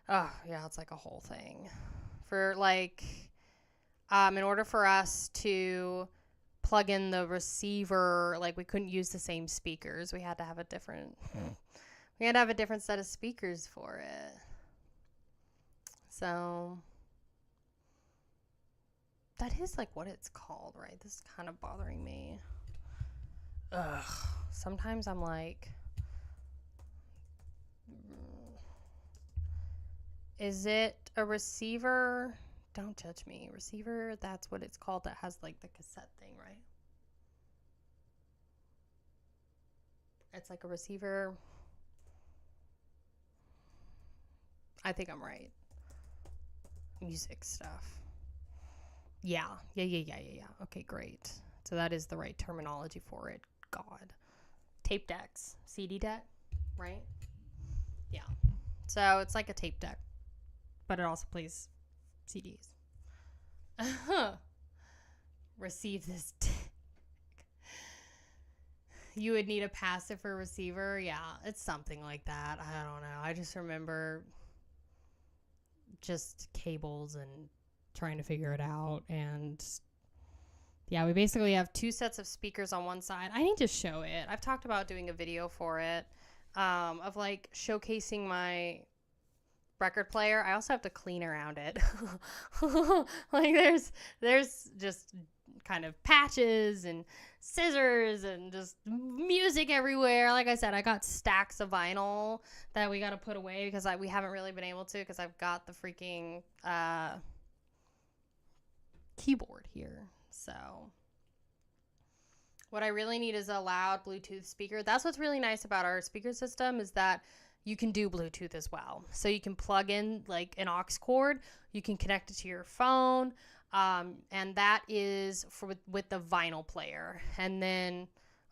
Oh, yeah, it's like a whole thing. For like, in order for us to plug in the receiver, like we couldn't use the same speakers. We had to have a different, set of speakers for it. So... that is like what it's called, right? This is kind of bothering me. Ugh. Sometimes I'm like, is it a receiver? Don't judge me. Receiver, that's what it's called. That has like the cassette thing, right? It's like a receiver. I think I'm right. Music stuff. Yeah. Okay, great. So that is the right terminology for it. God. Tape decks. CD deck, right? Yeah. So it's like a tape deck, but it also plays CDs. Receive this deck. You would need a passive for receiver. Yeah, it's something like that. I don't know. I just remember just cables and trying to figure it out. And yeah, we basically have two sets of speakers on one side. I need to show it. I've talked about doing a video for it, of like showcasing my record player. I also have to clean around it. Like there's just kind of patches and scissors and just music everywhere. Like I said, I got stacks of vinyl that we got to put away because we haven't really been able to, because I've got the freaking keyboard here. So what I really need is a loud Bluetooth speaker. That's what's really nice about our speaker system, is that you can do Bluetooth as well. So you can plug in like an aux cord, you can connect it to your phone, and that is with the vinyl player. And then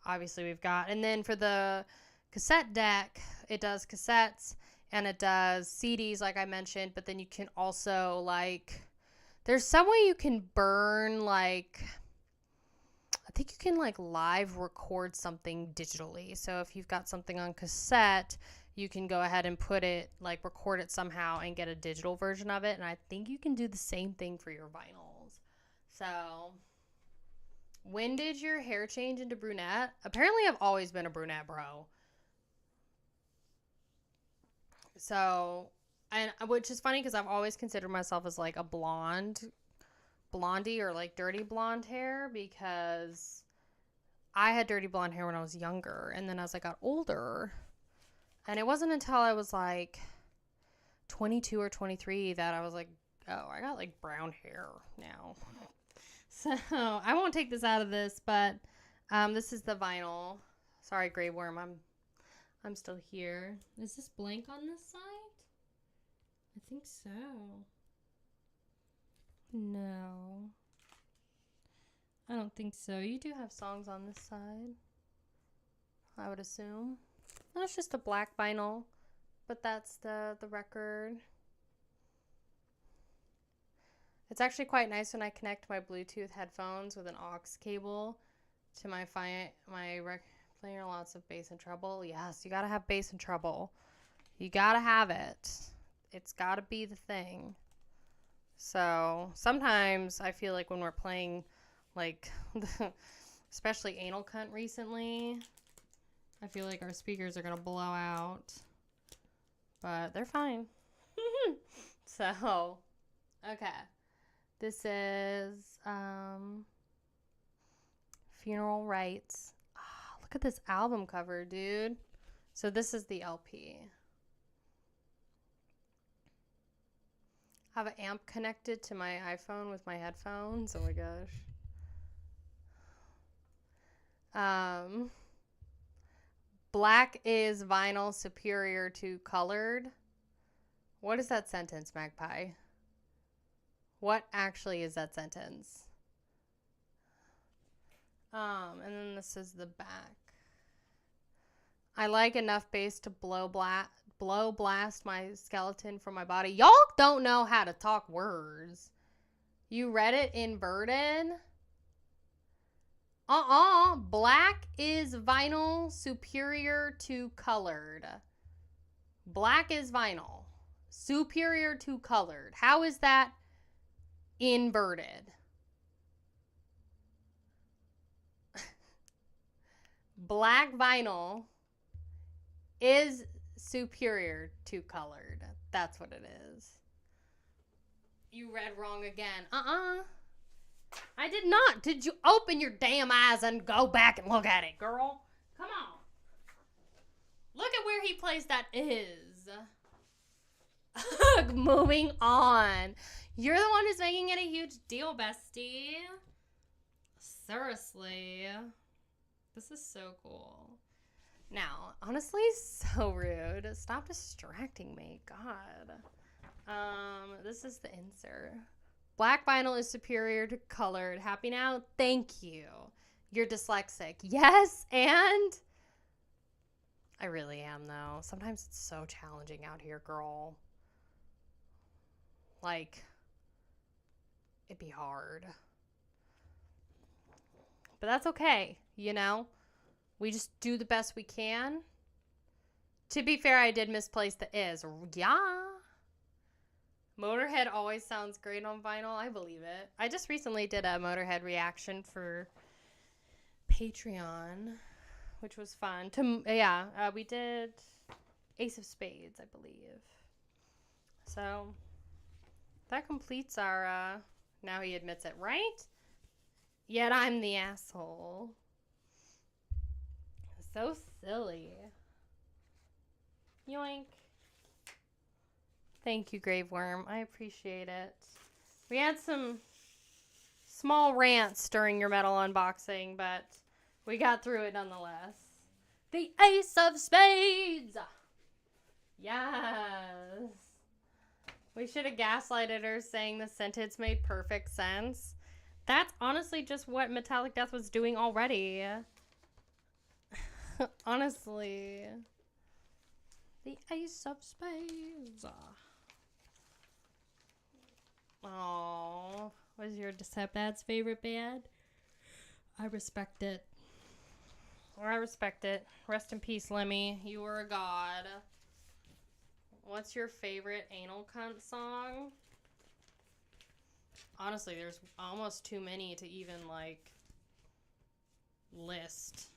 obviously we've got, and then for the cassette deck, it does cassettes and it does CDs like I mentioned, but then you can also like, there's some way you can burn, like, I think you can like live record something digitally. So if you've got something on cassette, you can go ahead and put it, like record it somehow and get a digital version of it. And I think you can do the same thing for your vinyls. So when did your hair change into brunette? Apparently I've always been a brunette, bro. So, and which is funny because I've always considered myself as like a blondie or like dirty blonde hair, because I had dirty blonde hair when I was younger, and then as I got older, and it wasn't until I was like 22 or 23 that I was like, oh, I got like brown hair now. So I won't take this out of this, but this is the vinyl. Sorry, Graveworm, I'm still here. Is this blank on this side? I think so. No. I don't think so. You do have songs on this side, I would assume. That's just a black vinyl, but that's the record. It's actually quite nice when I connect my Bluetooth headphones with an aux cable to my playing lots of bass and treble. Yes, you gotta have bass and treble. You gotta have it. It's gotta be the thing. So sometimes I feel like when we're playing, like, especially Anal Cunt recently, I feel like our speakers are going to blow out. But they're fine. So, okay. This is Funeral Rites. Oh, look at this album cover, dude. So this is the LP. I have an amp connected to my iPhone with my headphones. Oh my gosh. Black is vinyl superior to colored. What is that sentence, Magpie? What actually is that sentence? And then this is the back. I like enough bass to blow blast my skeleton from my body. Y'all don't know how to talk words. You read it inverted? Black is vinyl superior to colored. Black is vinyl superior to colored. How is that inverted? Black vinyl is superior to colored. That's what it is. You read wrong again. I did not. Did you open your damn eyes and go back and look at it, girl? Come on. Look at where he placed that is. Moving on. You're the one who's making it a huge deal, bestie. Seriously. This is so cool. Now, honestly, so rude. Stop distracting me. God. This is the insert. Black vinyl is superior to colored. Happy now? Thank you. You're dyslexic. Yes, and I really am, though. Sometimes it's so challenging out here, girl. Like, it'd be hard. But that's okay, you know? We just do the best we can. To be fair, I did misplace the is. Yeah. Motorhead always sounds great on vinyl. I believe it. I just recently did a Motorhead reaction for Patreon, which was fun. We did Ace of Spades, I believe. So that completes our, now he admits it, right? Yet I'm the asshole. So silly. Yoink. Thank you, Graveworm. I appreciate it. We had some small rants during your metal unboxing, but we got through it nonetheless. The Ace of Spades! Yes. We should have gaslighted her saying the sentence made perfect sense. That's honestly just what Metallic Death was doing already. Honestly. The Ace of Spades. Oh, was your stepdad's favorite band? I respect it. I respect it. Rest in peace, Lemmy. You were a god. What's your favorite anal cunt song? Honestly, there's almost too many to even, like, list.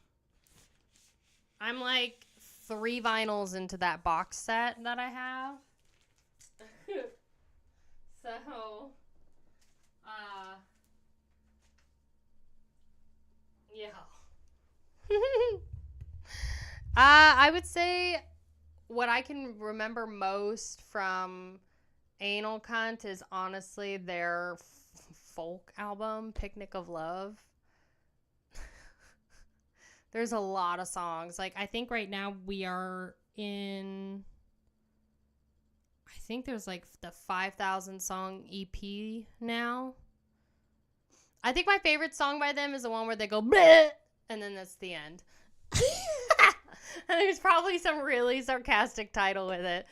I'm, like, 3 vinyls into that box set that I have. So, yeah. I would say what I can remember most from Anal Cunt is honestly their folk album, Picnic of Love. There's a lot of songs. Like, I think right now we are in, I think there's like the 5,000 song EP now. I think my favorite song by them is the one where they go bleh, and then that's the end. And there's probably some really sarcastic title with it.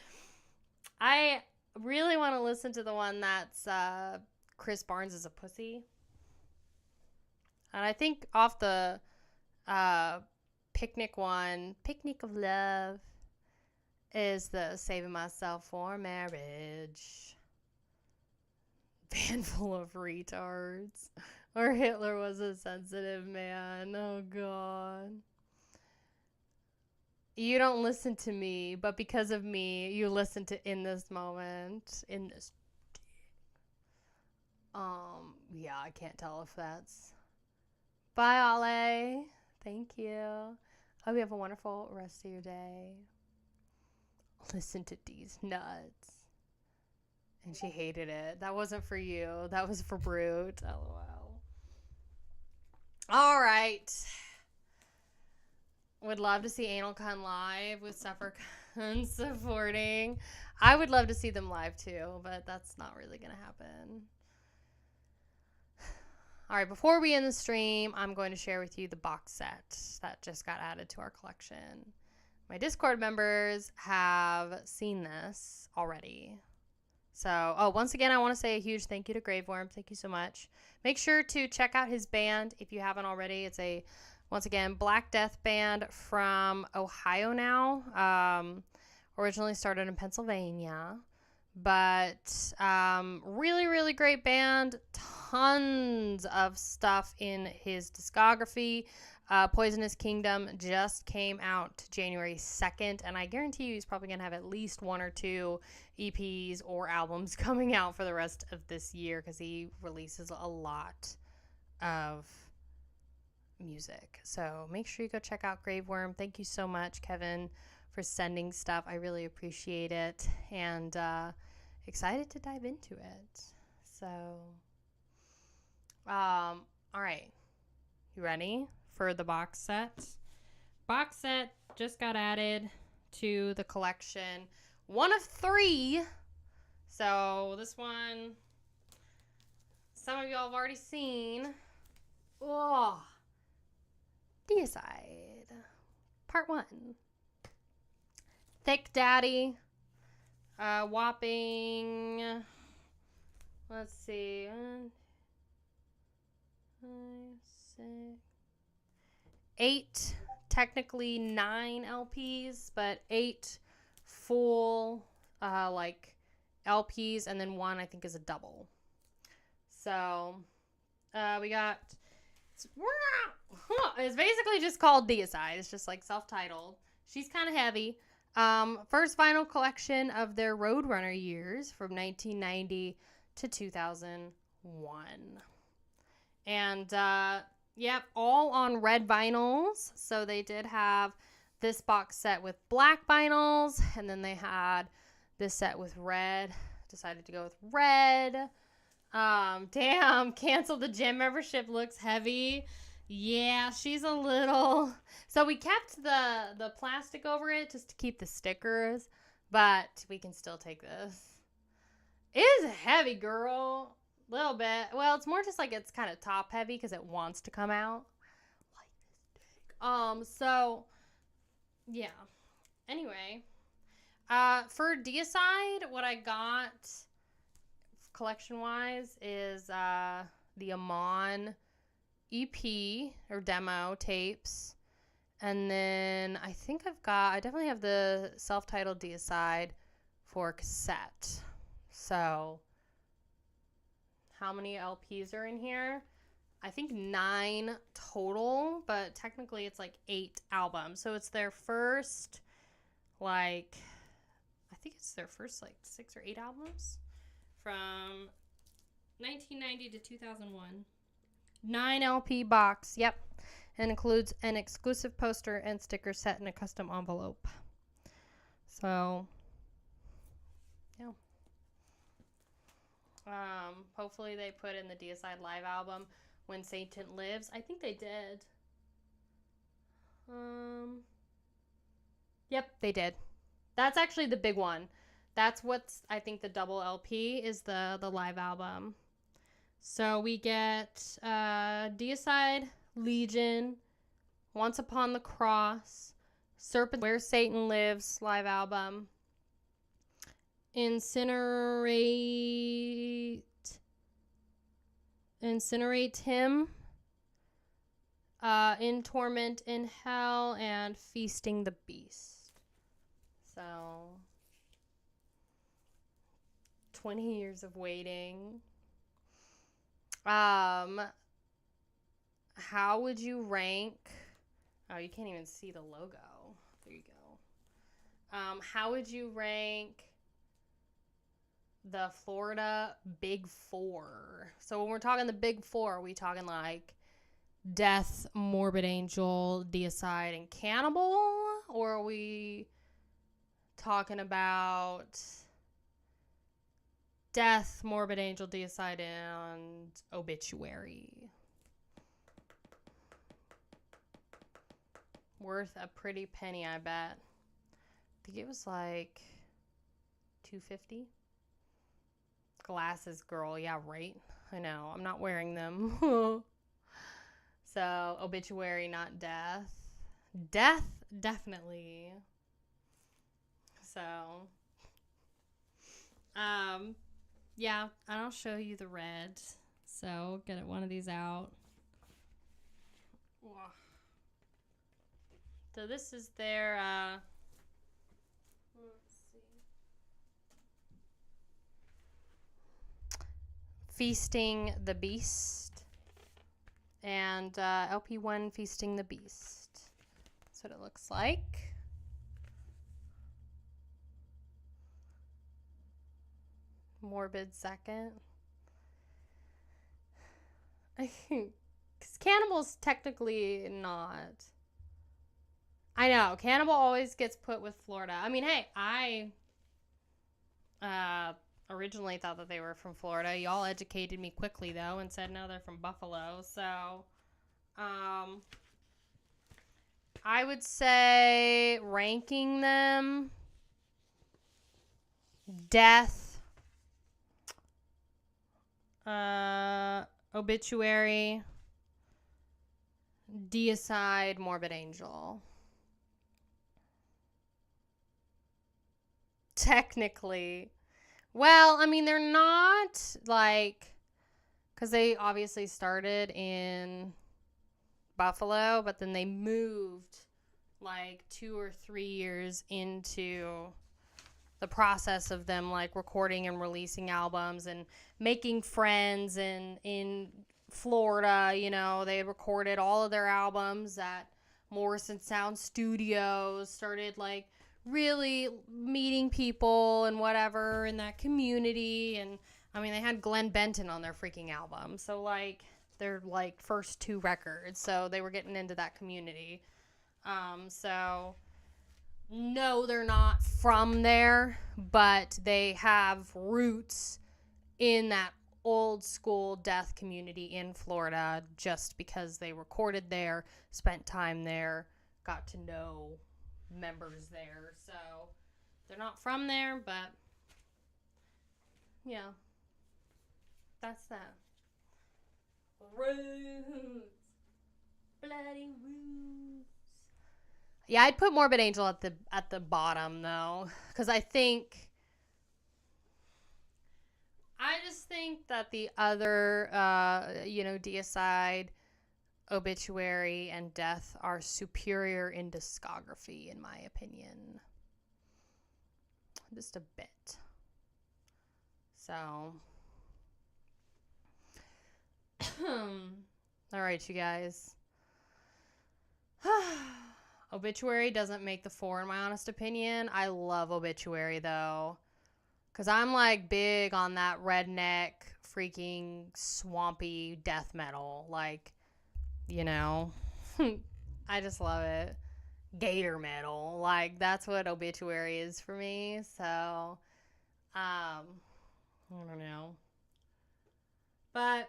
I really want to listen to the one that's Chris Barnes is a Pussy. And I think off the Picnic one, Picnic of Love, is the Saving Myself for Marriage. Band full of retards. Or Hitler was a sensitive man. Oh, God. You don't listen to me, but because of me, you listen to In This Moment. In this. Yeah, I can't tell if that's. Bye, Ale. Thank you. Hope you have a wonderful rest of your day. Listen to these nuts. And she hated it. That wasn't for you. That was for Brute. LOL. All right. Would love to see Anal Con live with Suffragans supporting. I would love to see them live too, but that's not really going to happen. All right, before we end the stream, I'm going to share with you the box set that just got added to our collection. My Discord members have seen this already. So, once again, I want to say a huge thank you to Graveworm. Thank you so much. Make sure to check out his band if you haven't already. It's a, once again, Black Death band from Ohio now. Originally started in Pennsylvania. But really, really great band. Tons of stuff in his discography. Poisonous Kingdom just came out January 2nd, and I guarantee you he's probably going to have at least 1 or 2 EPs or albums coming out for the rest of this year because he releases a lot of music. So make sure you go check out Graveworm. Thank you so much, Kevin, for sending stuff. I really appreciate it, and excited to dive into it. So, all right. You ready for the box set? Box set just got added to the collection. 1 of 3. So this one, some of y'all have already seen. Oh, Deicide, Part 1. Thick Daddy. Whopping, let's see, 5, 6, 8, technically 9 LPs, but 8 full, like, LPs, and then 1, I think, is a double. So, we got, it's basically just called Deicide. It's just, like, self-titled. She's kind of heavy. First vinyl collection of their Roadrunner years from 1990 to 2001. And, yep, all on red vinyls. So they did have this box set with black vinyls, and then they had this set with red. Decided to go with red. Damn, cancel the gym membership, looks heavy. Yeah, she's a little. So we kept the plastic over it just to keep the stickers, but we can still take this. It is heavy, girl. Little bit. Well, it's more just like it's kind of top heavy because it wants to come out. Like this big. So yeah. Anyway, for Deicide, what I got collection wise is the Amon EP or demo tapes. And then I think I definitely have the self-titled Deicide for cassette. So how many LPs are in here? I think 9 total, but technically it's like 8 albums. So it's their first, like, I think it's their first like 6 or 8 albums from 1990 to 2001. 9 LP box, yep. And includes an exclusive poster and sticker set in a custom envelope. So, yeah. Hopefully they put in the Deicide live album When Satan Lives. I think they did. Yep, they did. That's actually the big one. That's what's, I think, the double LP is the live album. So we get Deicide, Legion, Once Upon the Cross, Serpent, Where Satan Lives live album, Incinerate Him, In Torment in Hell, and Feasting the Beast. So 20 years of waiting. How would you rank? Oh, you can't even see the logo. There you go. How would you rank the Florida Big Four? So when we're talking the Big Four, are we talking like Death, Morbid Angel, Deicide, and Cannibal? Or are we talking about Death, Morbid Angel, Deicide, and Obituary? Worth a pretty penny, I bet. I think it was like $250. Glasses, girl. Yeah, right. I know. I'm not wearing them. So, Obituary, not Death. Death, definitely. So, yeah, I'll show you the red. So, get one of these out. So this is their, let's see. Feasting the Beast. And LP1 Feasting the Beast. That's what it looks like. Morbid second. Because Cannibal's technically not. I know. Cannibal always gets put with Florida. I mean, hey, I originally thought that they were from Florida. Y'all educated me quickly, though, and said, no, they're from Buffalo. So, I would say ranking them, Death, Obituary, Deicide, Morbid Angel. Technically. Well, I mean, they're not, like, because they obviously started in Buffalo, but then they moved, like, 2 or 3 years into the process of them, like, recording and releasing albums and making friends. And in Florida, you know, they recorded all of their albums at Morrison Sound Studios, started, like, really meeting people and whatever in that community. And I mean, they had Glenn Benton on their freaking album, so like their like first 2 records. So they were getting into that community. So no, they're not from there, but they have roots in that old school death community in Florida just because they recorded there, spent time there, got to know members there. So they're not from there, but yeah, that's that. Roots. Bloody roots. Yeah, I'd put Morbid Angel at the bottom though, because I just think that the other Deicide, Obituary, and Death are superior in discography, in my opinion. Just a bit. So, all right, you guys. Obituary doesn't make the 4 in my honest opinion. I love Obituary though, because I'm like big on that redneck freaking swampy death metal. Like, I just love it. Gator metal. Like, that's what Obituary is for me. So, I don't know. But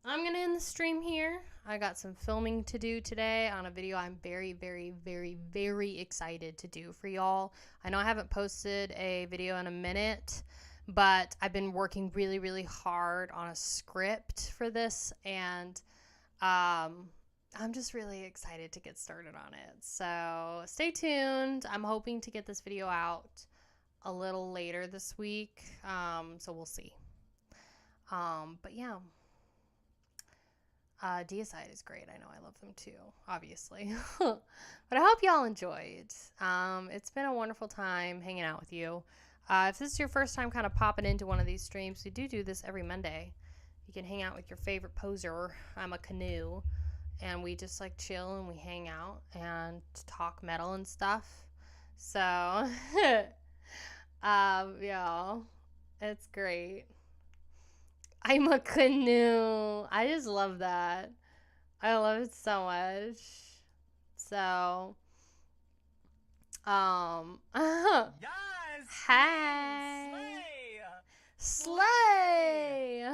I'm going to end the stream here. I got some filming to do today on a video I'm very, very, very, very excited to do for y'all. I know I haven't posted a video in a minute, but I've been working really, really hard on a script for this, and I'm just really excited to get started on it. So stay tuned. I'm hoping to get this video out a little later this week, so we'll see. But yeah. Deicide is great. I know I love them too, obviously. But I hope y'all enjoyed. It's been a wonderful time hanging out with you. If this is your first time kind of popping into one of these streams, we do this every Monday. You can hang out with your favorite poser. I'm a canoe. And we just like chill and we hang out and talk metal and stuff. So, yeah, it's great. I'm a canoe. I just love that. I love it so much. So, yes! Hey. Slay!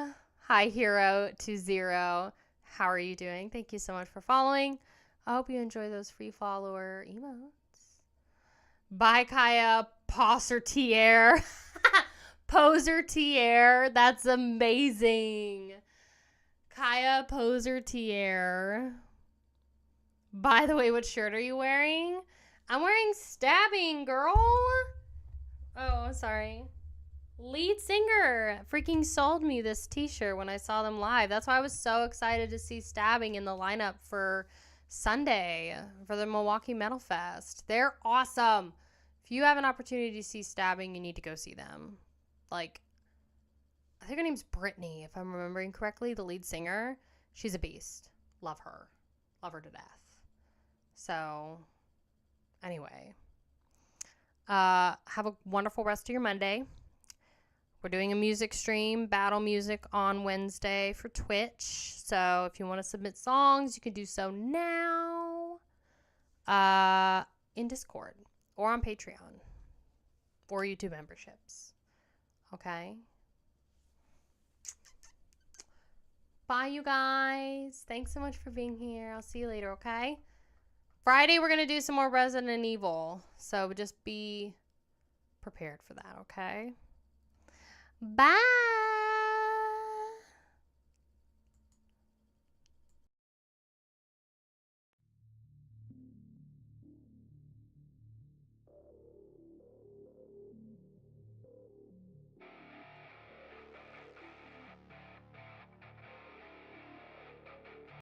Hi, Hero20. How are you doing? Thank you so much for following. I hope you enjoy those free follower emotes. Bye, Kaya. Poser Poser Tier. That's amazing. Kaya Poser Tier. By the way, what shirt are you wearing? I'm wearing Stabbing, girl. Oh, sorry. Lead singer freaking sold me this t-shirt when I saw them live. That's why I was so excited to see Stabbing in the lineup for Sunday for the Milwaukee Metal Fest. They're awesome. If you have an opportunity to see Stabbing, you need to go see them. Like, I think her name's Brittany, if I'm remembering correctly, the lead singer. She's a beast. Love her. Love her to death. So, anyway. Have a wonderful rest of your Monday. We're doing a music stream, battle music, on Wednesday for Twitch. So, if you want to submit songs, you can do so now in Discord or on Patreon or YouTube memberships. Okay. Bye, you guys. Thanks so much for being here. I'll see you later, okay? Friday, we're going to do some more Resident Evil. So just be prepared for that, okay? Bye.